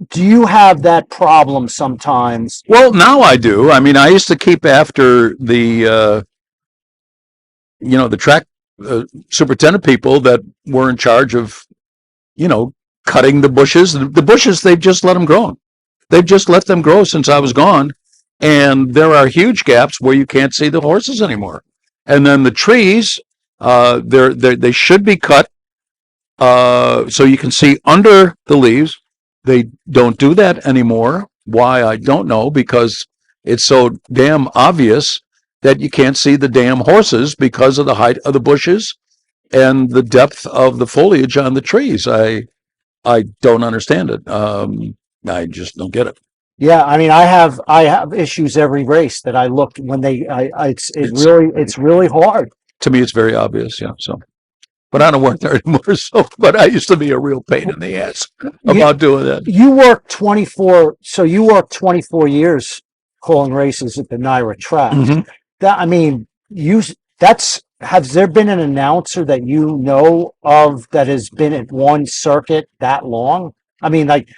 Do you have that problem sometimes? Well, now I do. I mean, I used to keep after the track superintendent people that were in charge of, cutting the bushes. The bushes, they've just let them grow. They've just let them grow since I was gone. And there are huge gaps where you can't see the horses anymore. And then the trees, they should be cut so you can see under the leaves. They don't do that anymore. Why, I don't know, because it's so damn obvious that you can't see the damn horses because of the height of the bushes and the depth of the foliage on the trees. I don't understand it. I just don't get it. Yeah, I mean, I have issues every race that I look when it's really hard. To me, it's very obvious. Yeah. So, but I don't work there anymore. So, but I used to be a real pain in the ass about doing that. You worked 24 years calling races at the NYRA track. Has there been an announcer that you know of that has been at one circuit that long? I mean, like,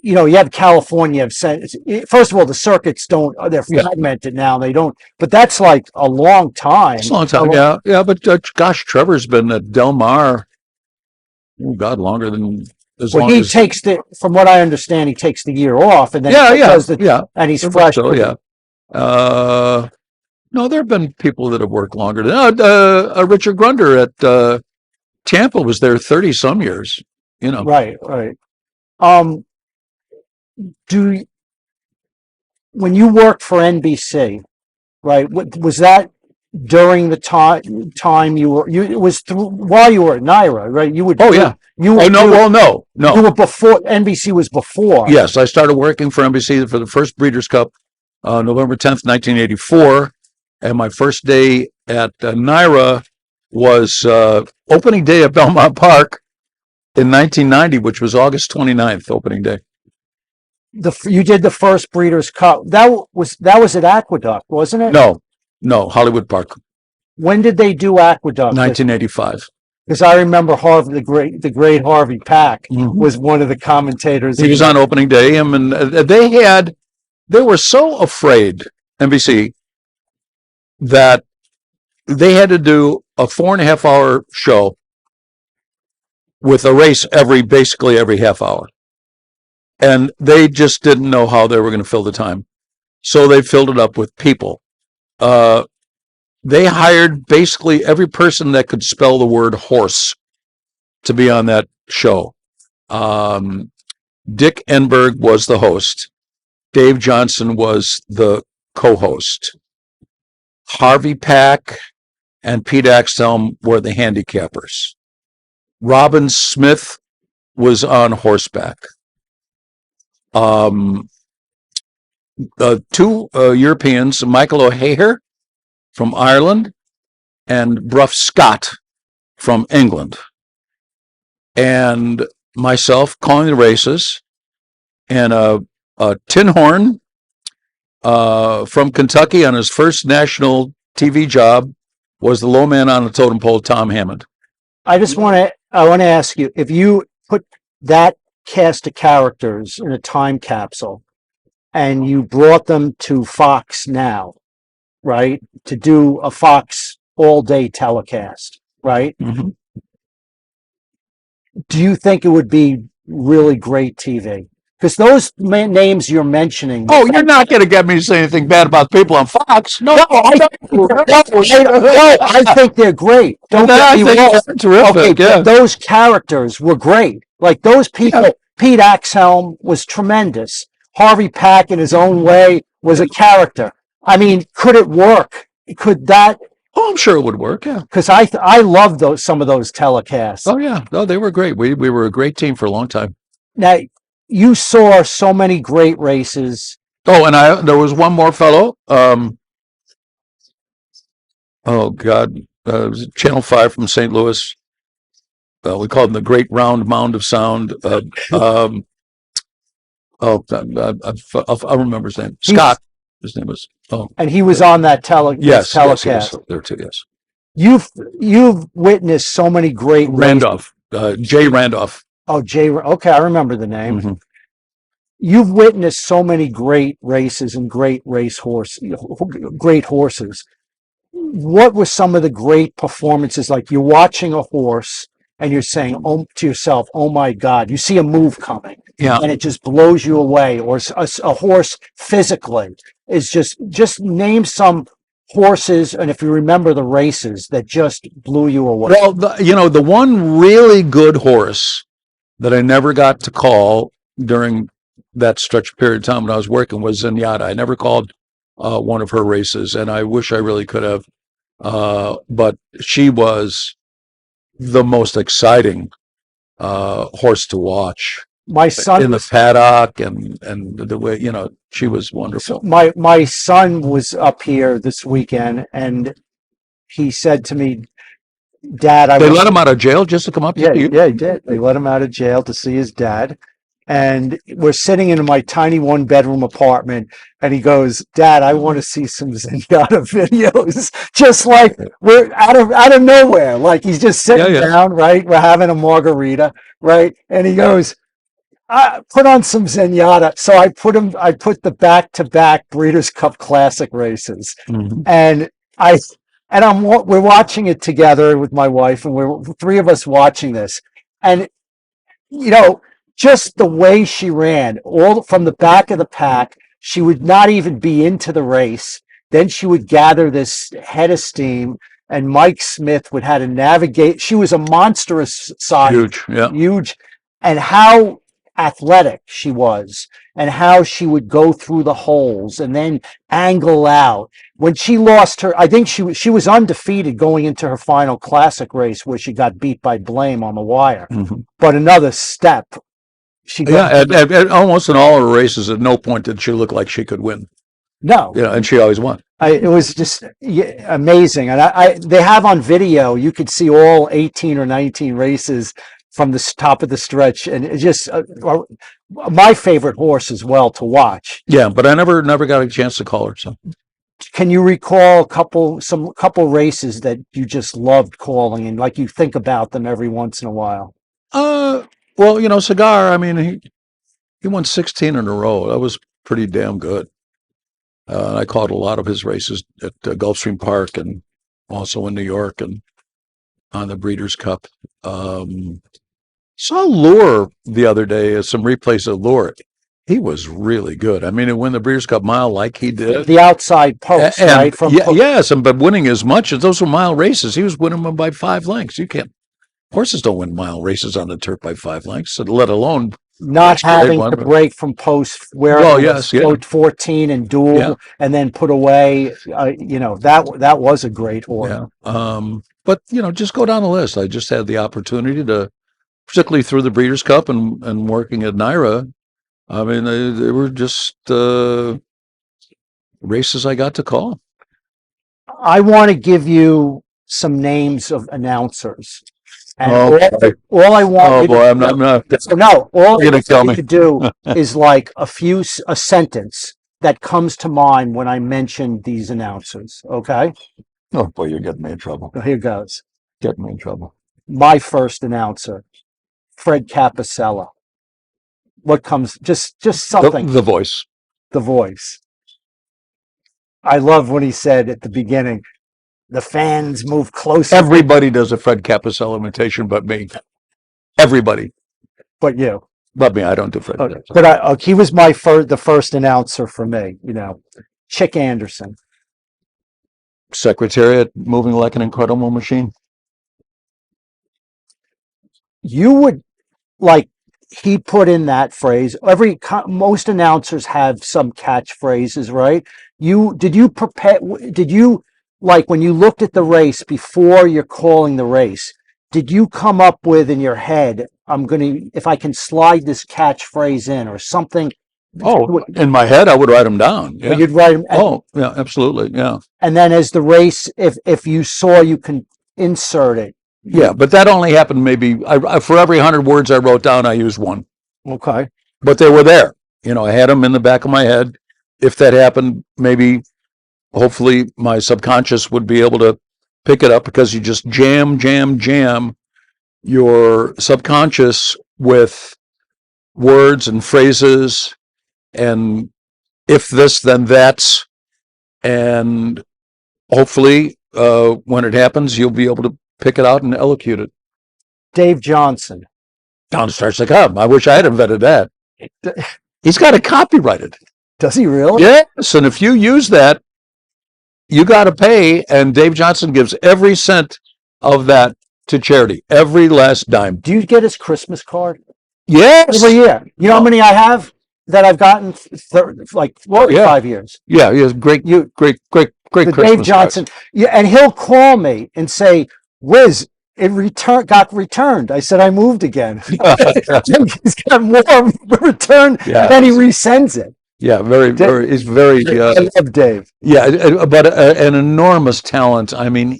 you have California. First of all, the circuits they're fragmented now. They don't, but that's like a long time. It's a long time. Yeah. But gosh, Trevor's been at Del Mar. Oh God, longer than as long as. Takes from what I understand, he takes the year off, and then and he's fresh. So, yeah. No, there have been people that have worked longer than Richard Grunder at Tampa was there 30 some years. Right. When you worked for NBC, right? Was that during the time you were? It was while you were at NYRA, right? You would. Oh yeah. No. You were before NBC was before. Yes, I started working for NBC for the first Breeders' Cup, November 10th, 1984, and my first day at NYRA was opening day at Belmont Park in 1990, which was August 29th, opening day. You did the first Breeders' Cup. That was at Aqueduct, wasn't it? No, Hollywood Park. When did they do Aqueduct? 1985. Because I remember Harvey, the great Harvey Pack was one of the commentators. He was on opening day. And they were so afraid, NBC, that they had to do a 4.5 hour show with a race basically every half hour. And they just didn't know how they were going to fill the time. So they filled it up with people. They hired basically every person that could spell the word horse to be on that show. Dick Enberg was the host. Dave Johnson was the co-host. Harvey Pack and Pete Axthelm were the handicappers. Robin Smith was on horseback. Two Europeans, Michael O'Hare from Ireland and Bruff Scott from England. And myself calling the races, and a tin horn from Kentucky on his first national TV job was the low man on the totem pole, Tom Hammond. I want to ask you, if you put that cast of characters in a time capsule and you brought them to Fox now, right, to do a Fox all-day telecast, right? Mm-hmm. Do you think it would be really great TV? Because those names you're mentioning. Oh, you're not going to get me to say anything bad about people on Fox. No, I think they're great. Don't get me wrong. Terrific. Okay, those characters were great. Like those people. Yeah. Pete Axthelm was tremendous. Harvey Pack, in his own way, was a character. I mean, could it work? Could that? Oh, I'm sure it would work. Yeah, because I love some of those telecasts. Oh yeah, no, they were great. We were a great team for a long time. Now, you saw so many great races. Oh, and there was one more fellow. Oh God, it was Channel 5 from St. Louis. We called him the Great Round Mound of Sound. I'll remember his name. Scott. His name was. Oh, and he was on that telecast. Yes, there too. Yes. You've witnessed so many great Randolph, Jay Randolph. Oh, Jay. Okay, I remember the name. Mm-hmm. You've witnessed so many great races and great horses. What were some of the great performances? Like you're watching a horse and you're saying to yourself, "Oh my God!" You see a move coming, and it just blows you away. Or a horse physically is just name some horses, and if you remember the races that just blew you away. Well, the one really good horse that I never got to call during that stretch period of time when I was working was Zenyatta. I never called one of her races, and I wish I really could have. But she was the most exciting horse to watch. My son in the paddock, and the way she was wonderful. My son was up here this weekend, and he said to me, "Dad, they let him out of jail just to come up to you." Yeah, he did. They let him out of jail to see his dad. And we're sitting in my tiny 1-bedroom apartment, and he goes, "Dad, I want to see some Zenyatta videos." Just like we're out of nowhere, like he's just sitting down, right? We're having a margarita, right? And he goes, "Put on some Zenyatta." So I put the back-to-back Breeders' Cup Classic races, and we're watching it together with my wife, and we're three of us watching this, and just the way she ran, all from the back of the pack, she would not even be into the race. Then she would gather this head of steam, and Mike Smith would have to navigate. She was a monstrous size, huge, and how athletic she was, and how she would go through the holes and then angle out. When she lost her, I think she was undefeated going into her final classic race where she got beat by Blame on the wire. But another step. At almost in all her races, at no point did she look like she could win. No. And she always won. It was just amazing. And they have on video, you could see all 18 or 19 races from the top of the stretch. And it's just my favorite horse as well to watch. Yeah, but I never got a chance to call her. So Can you recall some couple races that you just loved calling and like you think about them every once in a while? Well, you know, Cigar, I mean, he won 16 in a row. That was pretty damn good. I called a lot of his races at Gulfstream Park and also in New York and on the Breeders' Cup. Saw Lure the other day, some replays of Lure. He was really good. I mean, to win the Breeders' Cup mile like he did. The outside post, And right? yes, but winning as much as those were mile races. He was winning them by 5 lengths. You can't. Horses don't win mile races on the turf by 5 lengths, let alone not extra having one, to but- break from post where Well, it yes, was yeah. 14 and duel Yeah. and then put away. You know, that was a great horse. Yeah. But you know, just go down the list. I just had the opportunity to, particularly through the Breeders' Cup and working at NYRA. I mean, they were just races I got to call. I want to give you some names of announcers. And Okay. all I want Oh you to- boy, I'm not. So no, all You're I gonna tell need me. to do is like a sentence that comes to mind when I mention these announcers. Okay, Oh boy, you're getting me in trouble. so here goes. Getting me in trouble. My first announcer, Fred Capicella. What comes? Just something. The voice. The voice. I love when he said at the beginning, "The fans move closer." Everybody does a Fred Capicella imitation, but me. Everybody, But you. but me. I don't do Fred. Okay. Capicella. But he was the first announcer for me. You know, Chick Anderson. Secretariat moving like an incredible machine. You would like he put in that phrase. Most announcers have some catchphrases, right? Did you prepare? Did you like when you looked at the race before you're calling the race? Did you come up with in your head, if I can slide this catchphrase in or something? Oh, in my head, I would write them down. Yeah. You'd write them. Oh, yeah, absolutely. Yeah. And then as the race, if you saw you can insert it. Yeah, but that only happened maybe for every 100 words I wrote down, I used one. Okay. But they were there. You know, I had them in the back of my head. If that happened, maybe, hopefully, my subconscious would be able to pick it up because you just jam your subconscious with words and phrases and if this, then that's, and hopefully, when it happens, you'll be able to pick it out and elocute it. Dave Johnson. Down starts to come. I wish I had invented that. He's got it copyrighted. Does he really? Yes, and if you use that, you got to pay. And Dave Johnson gives every cent of that to charity, every last dime. Do you get his Christmas card? Yes, Every year. You know how many I have that I've gotten? Like 45 years. Yeah, he has great The Christmas Dave cards. Johnson. Yeah, and he'll call me and say, "Wiz, got returned." I said, "I moved again." He's got more returned, Yeah. and then he resends it. Yeah, very. He's very. I love Dave. Yeah, but an enormous talent. I mean,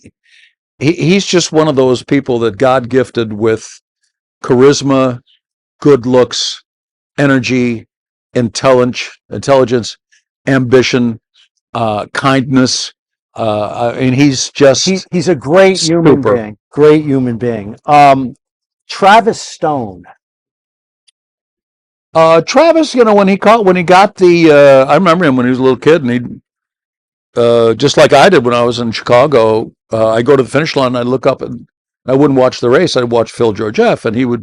he's just one of those people that God gifted with charisma, good looks, energy, intelligence, ambition, kindness. And he's just He's a great human super. being. Great human being. Travis Stone. Travis, you know, when he got the, I remember him when he was a little kid, and he, just like I did when I was in Chicago, I go to the finish line, and I look up, and I wouldn't watch the race. I'd watch Phil Georgieff, and he was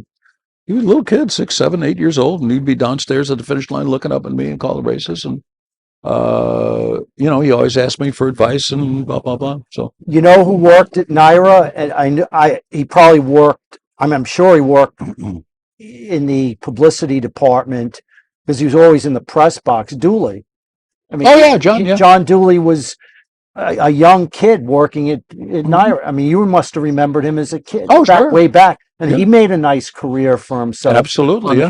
a little kid, 6, 7, 8 years old, and he'd be downstairs at the finish line looking up at me and call the races, and you know, he always asked me for advice and blah blah blah. So You know who worked at NYRA? And he probably worked. I'm sure he worked in the publicity department because he was always in the press box. Dooley. I mean, Oh, yeah, John, yeah. John Dooley was a young kid working at NYRA. I mean, you must have remembered him as a kid. Oh, sure. Way back, and Yeah. he made a nice career for himself. absolutely, on yeah.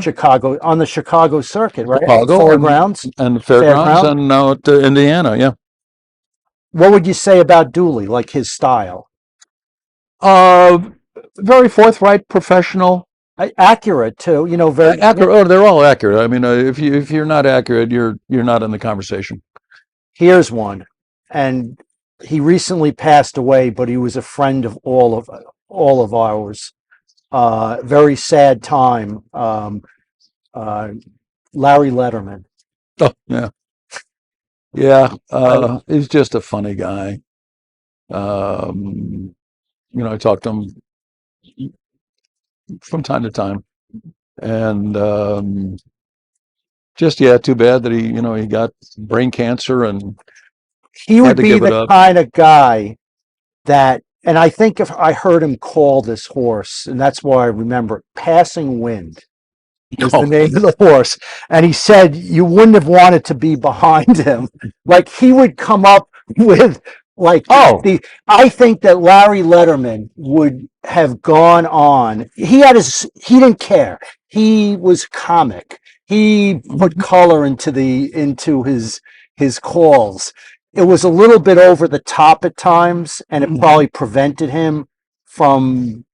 the Chicago circuit, right? Chicago Fairgrounds. and the fairgrounds, Fairground. and now at Indiana, yeah. What would you say about Dooley? Like his style? Very forthright, professional, Accurate too. You know, very accurate. Oh, they're all accurate. I mean, if you're not accurate, you're not in the conversation. Here's one. and he recently passed away, but he was a friend of all of ours. Very sad time. Larry Letterman. Oh, yeah. Yeah. He's just a funny guy. I talk to him from time to time, and yeah, too bad that he got brain cancer and He had would to be give it the up. kind of guy that, and I think if I heard him call this horse, and that's why I remember it, Passing Wind was the name of the horse. And he said you wouldn't have wanted to be behind him. Like he would come up with I think that Larry Letterman would have gone on. He didn't care. He was comic. He put color into his calls. It was a little bit over the top at times, and it probably prevented him from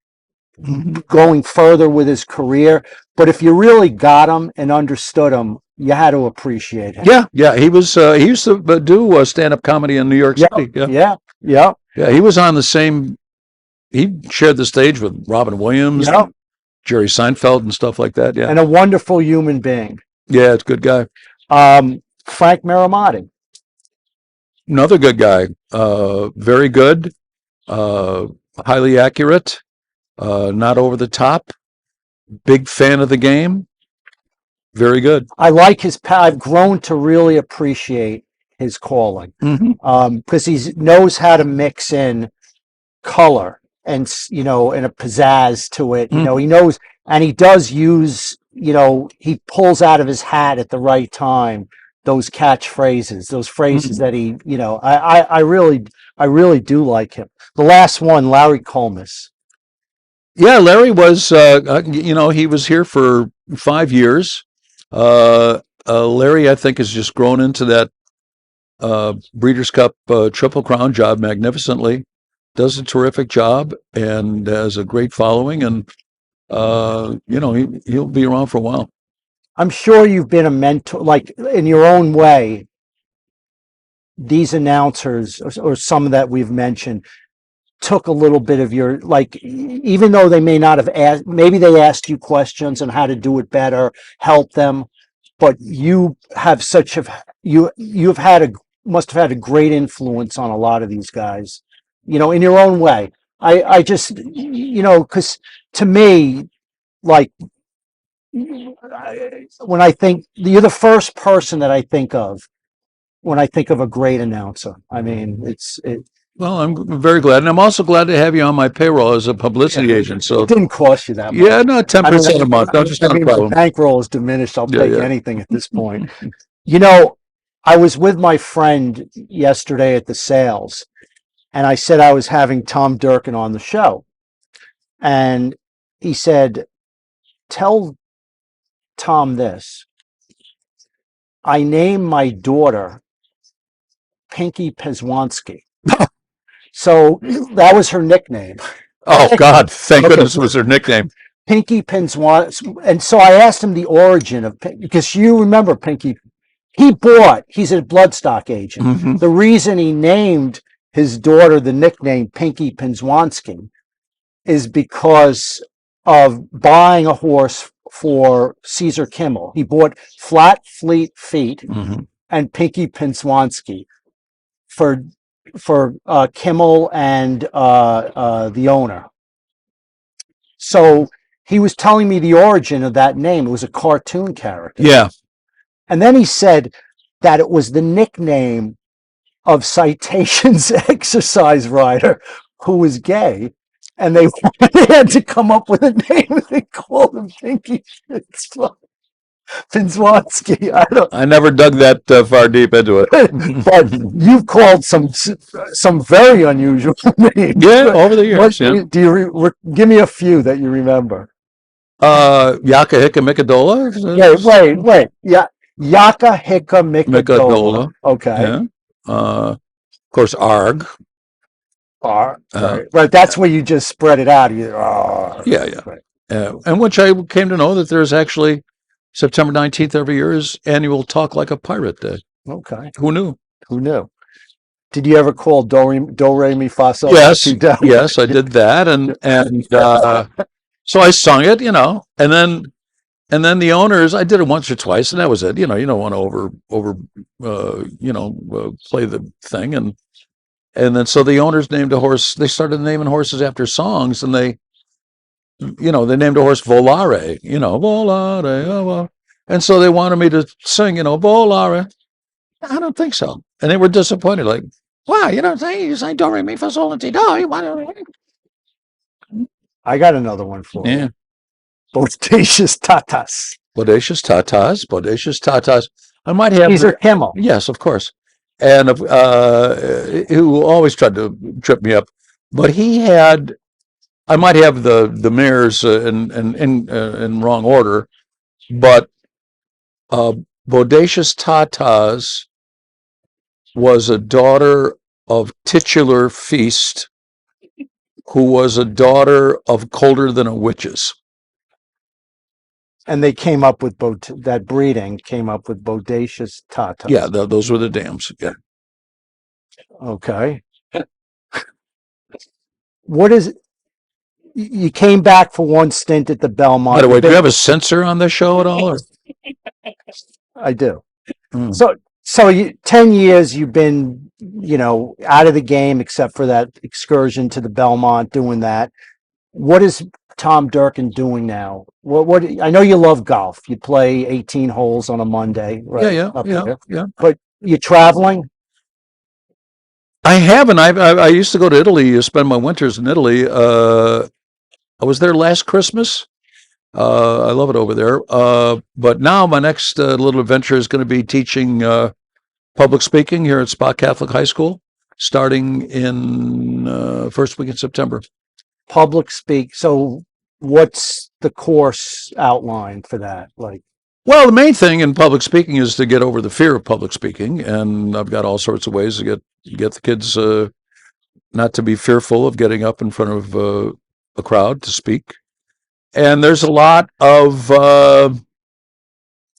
going further with his career. But if you really got him and understood him, you had to appreciate him. Yeah. He used to do stand-up comedy in New York City. Yeah. He was on the same. He shared the stage with Robin Williams, Jerry Seinfeld, and stuff like that. Yeah, and a wonderful human being. Yeah, it's a good guy. Frank Maramati. Another good guy. Very good. Highly accurate. Not over the top. Big fan of the game. Very good. I like I've grown to really appreciate his calling because he knows how to mix in color and and a pizzazz to it. He knows, and he does use. He pulls out of his hat at the right time those catchphrases, those phrases that he. I really do like him. The last one, Larry Colmus. Yeah, Larry was. He was here for 5 years. Larry, I think, has just grown into that Breeders' Cup Triple Crown job magnificently. Does a terrific job and has a great following, and he'll be around for a while. I'm sure you've been a mentor, like in your own way. These announcers, or some that we've mentioned, took a little bit of your, even though they may not have asked, maybe they asked you questions on how to do it better, help them, but you have must have had a great influence on a lot of these guys, in your own way. I just, because to me, like, when I think, you're the first person that I think of when I think of a great announcer. I mean, Well, I'm very glad, and I'm also glad to have you on my payroll as a publicity agent. So it didn't cost you that much. Yeah, no, 10% a month. Don't just my problem. bankroll is diminished. I'll take anything at this point. I was with my friend yesterday at the sales, and I said I was having Tom Durkin on the show, and he said, "Tell Tom this. I named my daughter Pinky Pezwanski." So that was her nickname. Oh, God. Thank goodness it was her nickname. Pinky Pezwanski. And so I asked him the origin of Pinky, because you remember Pinky. He's a bloodstock agent. The reason he named his daughter the nickname Pinky Pezwanski is because of buying a horse for Caesar Kimmel. He bought Flat Fleet Feet and Pinky Pezwanski for Kimmel and the owner. So he was telling me the origin of that name. It was a cartoon character. Yeah. And then he said that it was the nickname of Citation's exercise rider who was gay. And they had to come up with a name. They called him Pinky Pezwanski. I never dug that far deep into it. But you've called some very unusual names. Yeah, over the years. Do you give me a few that you remember? Yaka Hika Mikadola? Wait. Yeah. Yaka Hika Mikadola. Okay. Yeah. Of course, Arg. Right. That's where you just spread it out. Yeah. Right. And which I came to know that there's actually September 19th every year is annual Talk Like a Pirate Day. Okay. Who knew? Did you ever call do re mi fa sol la Yes, ti do? yes, I did that, and so I sung it, and then the owners, I did it once or twice, and that was it. You don't want to play the thing, and then so the owners named a horse. They started naming horses after songs, and they named a horse Volare, Volare, oh, well. And so they wanted me to sing, Volare. I don't think so, and they were disappointed. Like, wow, you don't say you say do re mi fa sol la ti do. I got another one for Yeah. you. Bodacious tatas. Bodacious tatas, bodacious tatas. I might have These are Kimmel. Yes, of course, and who always tried to trip me up, but he had. I might have the mares in wrong order, but bodacious tatas was a daughter of titular feast, who was a daughter of colder than a witch's. And they came up with that breeding came up with bodacious tatas. Yeah, those were the dams. Yeah. Okay. What is you came back for one stint at the Belmont? By the way, do you have a censor on this show at all? Or? I do. Mm. So 10 years you've been, out of the game except for that excursion to the Belmont doing that. What is Tom Durkin doing now? What I know you love golf. You play 18 holes on a Monday, right? Yeah. But you're traveling? I haven't. I used to go to Italy, spend my winters in Italy. I was there last Christmas. I love it over there. But now my next little adventure is going to be teaching public speaking here at Spa Catholic High School, starting in first week in September. Public speak. So what's the course outline for that? Like, well, the main thing in public speaking is to get over the fear of public speaking, and I've got all sorts of ways to get the kids not to be fearful of getting up in front of a crowd to speak. And there's a lot of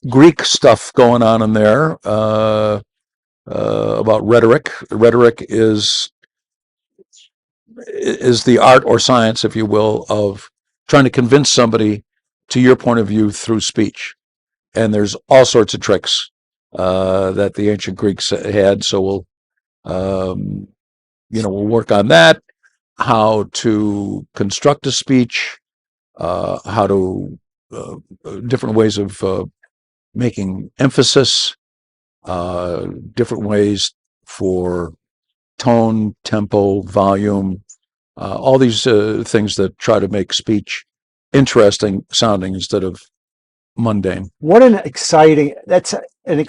Greek stuff going on in there about rhetoric. Rhetoric is the art or science, if you will, of trying to convince somebody to your point of view through speech. And there's all sorts of tricks that the ancient Greeks had. So we'll work on that. How to construct a speech. How to different ways of making emphasis. Different ways for tone, tempo, volume. All these things that try to make speech interesting sounding instead of mundane. what an exciting! That's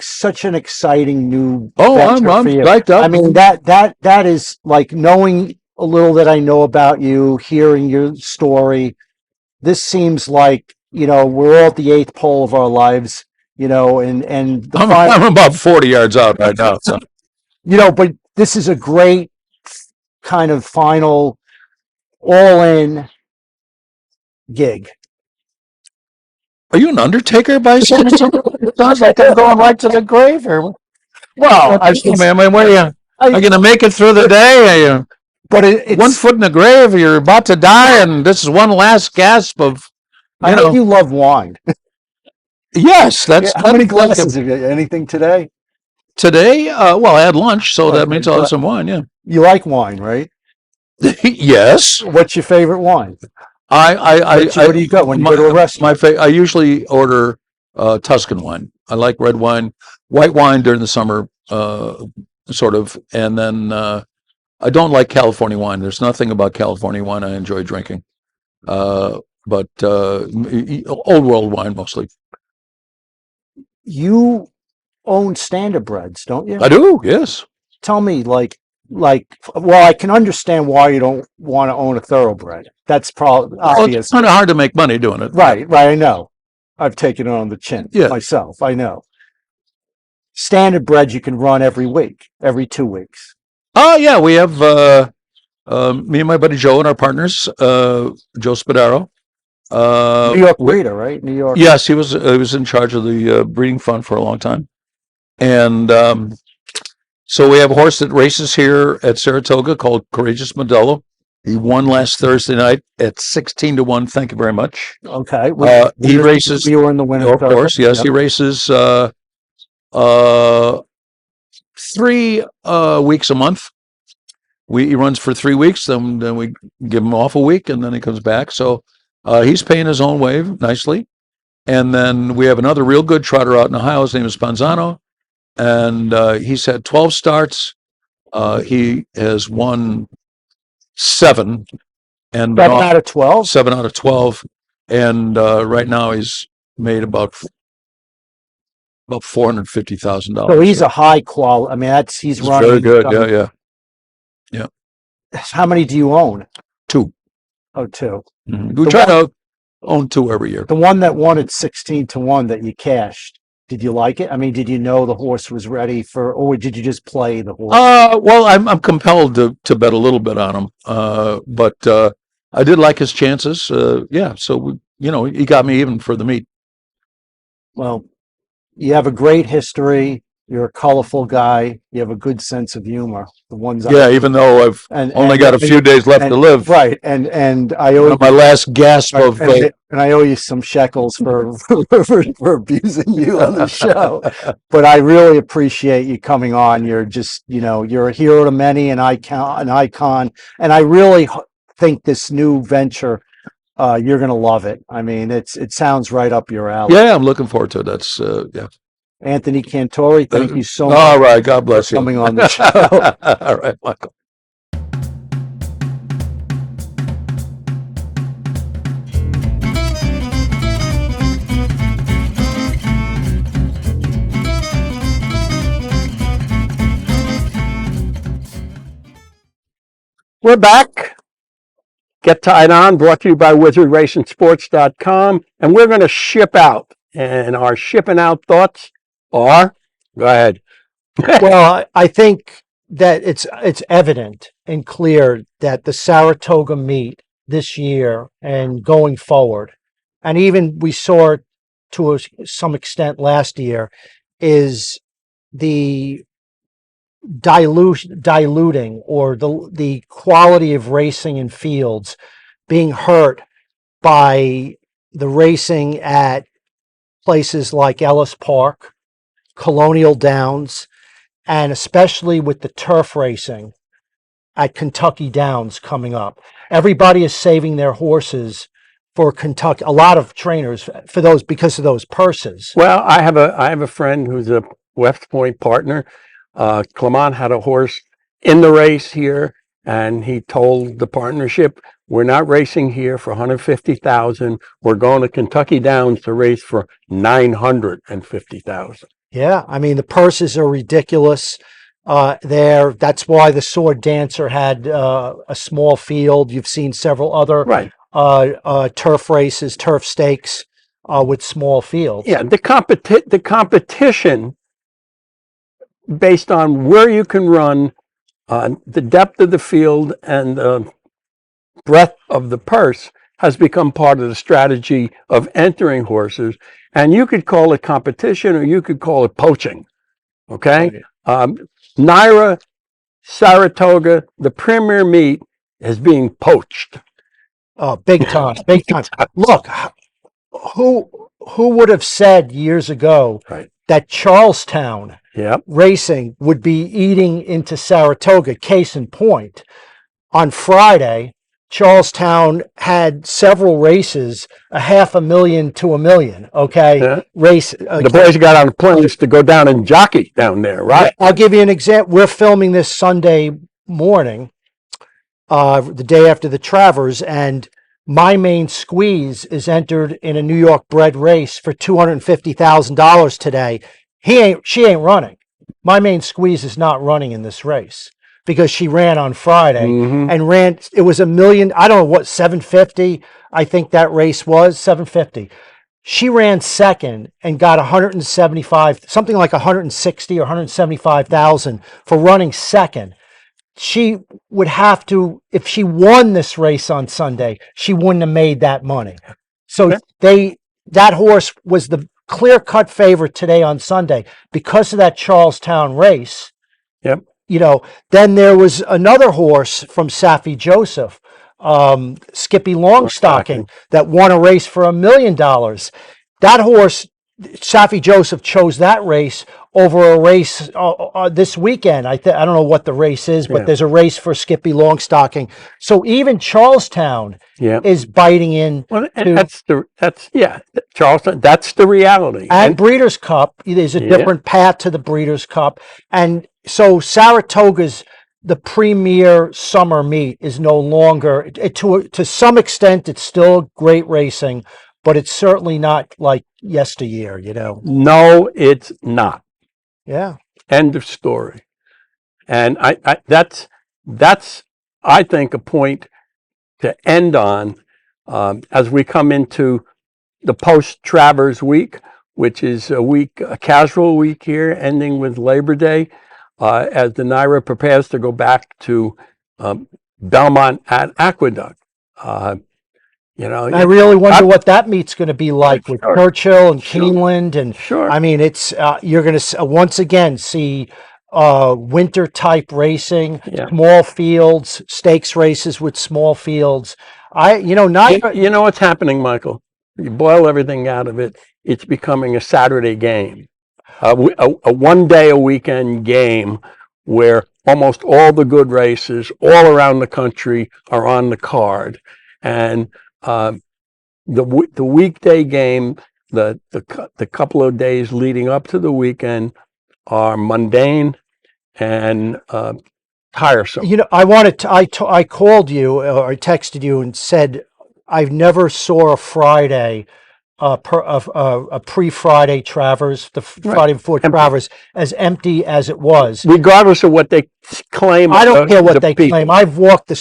such an exciting new. I'm venture for you. psyched up. I mean that is like knowing a little that I know about you, hearing your story. This seems like we're all at the eighth pole of our lives, and the I'm about 40 yards out right now. So. But this is a great kind of final all-in gig. Are you an undertaker by some? It sounds like I'm going right to the grave here. Well, I mean, where are you going to make it through the day? Are you, but it's 1 foot in the grave. You're about to die, and this is one last gasp of. I know you love wine. Yes, that's how many glasses have you? Anything today? Today, well, I had lunch, so that means I'll have some wine. Yeah. You like wine, right? Yes. What's your favorite wine? Where do you go when you go to a restaurant? I usually order Tuscan wine. I like red wine, white wine during the summer, sort of, and then I don't like California wine. There's nothing about California wine I enjoy drinking, but old world wine mostly. You own standardbreds, don't you? I do, yes. Tell me, well, I can understand why you don't want to own a thoroughbred. That's probably obvious. It's kind of hard to make money doing it. Right. I know. I've taken it on the chin myself. I know. Standardbreds you can run every week, every 2 weeks. Oh yeah, we have me and my buddy Joe and our partners, Joe Spadaro. New York breeder, right? New York. Yes, he was in charge of the breeding fund for a long time, and So we have a horse that races here at Saratoga called Courageous Modelo. He won last Thursday night at 16-1. Thank you very much. Okay. He races. You were in the winter. Of course, yes. Yep. He races 3 weeks a month. He runs for 3 weeks, then we give him off a week, and then he comes back. So he's paying his own way nicely. And then we have another real good trotter out in Ohio. His name is Panzano, and he's had 12 starts. He has won 7, and 7 out of 12. 7 out of 12, and right now he's made about $450,000. So he's a high quality. I mean, he's running. Very good. Yeah. How many do you own? 2. Oh, 2. Mm-hmm. We try to own 2 every year. The one that won at 16-1 that you cashed. Did you like it? I mean, did you know the horse was ready for, or did you just play the horse? Well, I'm compelled to bet a little bit on him, but I did like his chances. Yeah, so he got me even for the meet. Well, you have a great history. You're a colorful guy. You have a good sense of humor. The ones even though I've only got a few days left to live. Right, and I owe my last gasp of. And I owe you some shekels for for abusing you on the show. But I really appreciate you coming on. You're just, you're a hero to many, an icon, and I really think this new venture, you're going to love it. I mean, it sounds right up your alley. Yeah, I'm looking forward to it. That's yeah. Anthony Cantori, thank you so much. All right, God bless you. Coming on the show. All right, Michael. We're back. Get Tied On, brought to you by WizardRacingSports.com. And we're going to ship out. And our shipping out thoughts are, go ahead. Well, I think that it's evident and clear that the Saratoga meet this year and going forward, and even we saw it to some extent last year, is the diluting or the quality of racing in fields being hurt by the racing at places like Ellis Park, Colonial Downs, and especially with the turf racing at Kentucky Downs coming up. Everybody is saving their horses for Kentucky. A lot of trainers for those because of those purses. Well, I have a friend who's a West Point partner. Clement had a horse in the race here, and he told the partnership, "We're not racing here for $150,000. We're going to Kentucky Downs to race for $950,000." Yeah, I mean the purses are ridiculous. There, that's why the Sword Dancer had a small field. You've seen several other turf races, turf stakes with small fields. Yeah, the competition based on where you can run, the depth of the field, and the breadth of the purse has become part of the strategy of entering horses. And you could call it competition or you could call it poaching. Okay? NYRA, Saratoga, the premier meet is being poached. Oh, big time, big time. Look, who would have said years ago that Charlestown racing would be eating into Saratoga? Case in point, on Friday, Charlestown had several races, $500,000 to $1 million. Okay, race. The boys got on planes to go down and jockey down there, right? I'll give you an example. We're filming this Sunday morning, the day after the Travers, and My Main Squeeze is entered in a New York bred race for $250,000 today. She ain't running. My Main Squeeze is not running in this race because she ran on Friday and it was $1 million. I don't know what, 750. I think that race was 750. She ran second and got 175, something like 160 or 175,000 for running second. She would have to, if she won this race on Sunday, she wouldn't have made that money. So that horse was the clear-cut favorite today on Sunday because of that Charlestown race. Yep. Then there was another horse from Safi Joseph, Skippy Longstocking, that won a race for $1 million. That horse, Safi Joseph, chose that race over a race this weekend. I don't know what the race is, but there's a race for Skippy Longstocking. So even Charlestown is biting in. Well, Charleston. That's the reality. And Breeders' Cup, there's a different path to the Breeders' Cup, and so Saratoga's the premier summer meet is no longer, to some extent, it's still great racing, but it's certainly not like yesteryear, No, it's not. Yeah. End of story. And that's I think a point to end on as we come into the post-Travers week, which is a casual week here, ending with Labor Day, as the NYRA prepares to go back to Belmont at Aqueduct. I really wonder what that meet's going to be like with Churchill and Keeneland, and I mean, it's you're going to once again see winter type racing, small fields, stakes races with small fields. You know what's happening, Michael? You boil everything out of it, it's becoming a Saturday game, a 1 day a weekend game where almost all the good races all around the country are on the card, and the weekday game, the couple of days leading up to the weekend are mundane and tiresome. I called you or I texted you and said I've never saw a Friday, a pre-Friday Travers, the Friday before Travers, as empty as it was. Regardless of what they claim. I don't care what they claim. I've walked the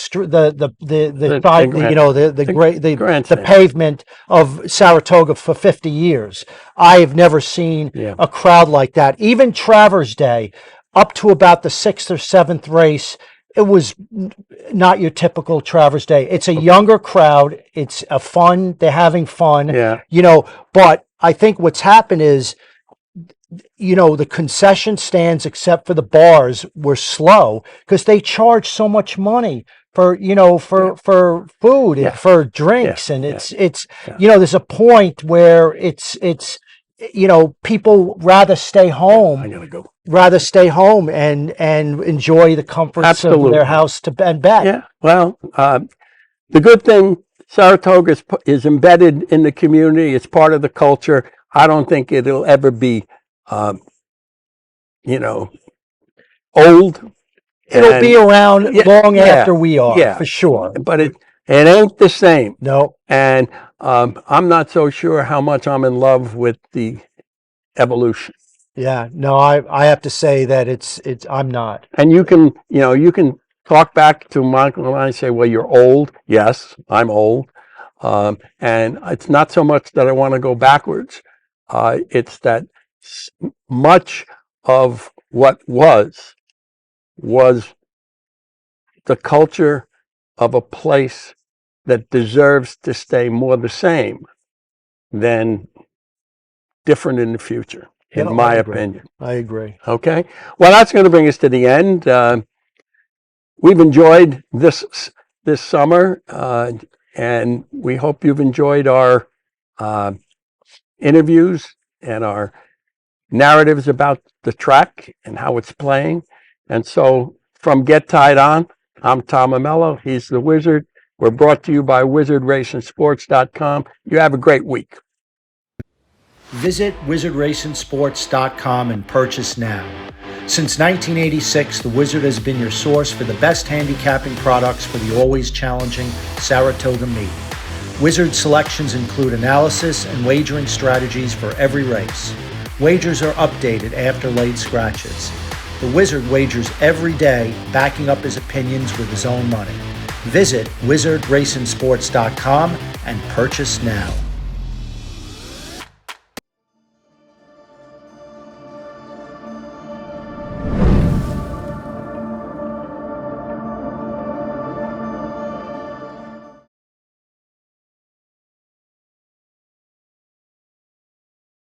pavement of Saratoga for 50 years. I have never seen a crowd like that. Even Travers Day, up to about the 6th or 7th race, it was not your typical Travers Day. It's a younger crowd. It's they're having fun, but I think what's happened is, the concession stands, except for the bars, were slow because they charge so much money for food and for drinks. And it's there's a point where it's people rather stay home. I gotta go. Rather stay home and enjoy the comforts of their house and bed. Yeah. Well, the good thing, Saratoga is embedded in the community. It's part of the culture. I don't think it'll ever be, old. It'll be around long after we are, for sure. But it ain't the same. No. And I'm not so sure how much I'm in love with the evolution. Yeah, no, I have to say that I'm not. And you can talk back to Michael and I say, well, you're old. Yes, I'm old. And it's not so much that I want to go backwards. It's that much of what was the culture of a place that deserves to stay more the same than different in the future. In my opinion. I agree. Okay. Well, that's going to bring us to the end. We've enjoyed this summer, and we hope you've enjoyed our interviews and our narratives about the track and how it's playing. And so from Get Tied On, I'm Tom Amello. He's the Wizard. We're brought to you by WizardRacingSports.com. You have a great week. Visit WizardRacingSports.com and purchase now. Since 1986, the Wizard has been your source for the best handicapping products for the always challenging Saratoga meet. Wizard selections include analysis and wagering strategies for every race. Wagers are updated after late scratches. The Wizard wagers every day, backing up his opinions with his own money. Visit WizardRacingSports.com and purchase now.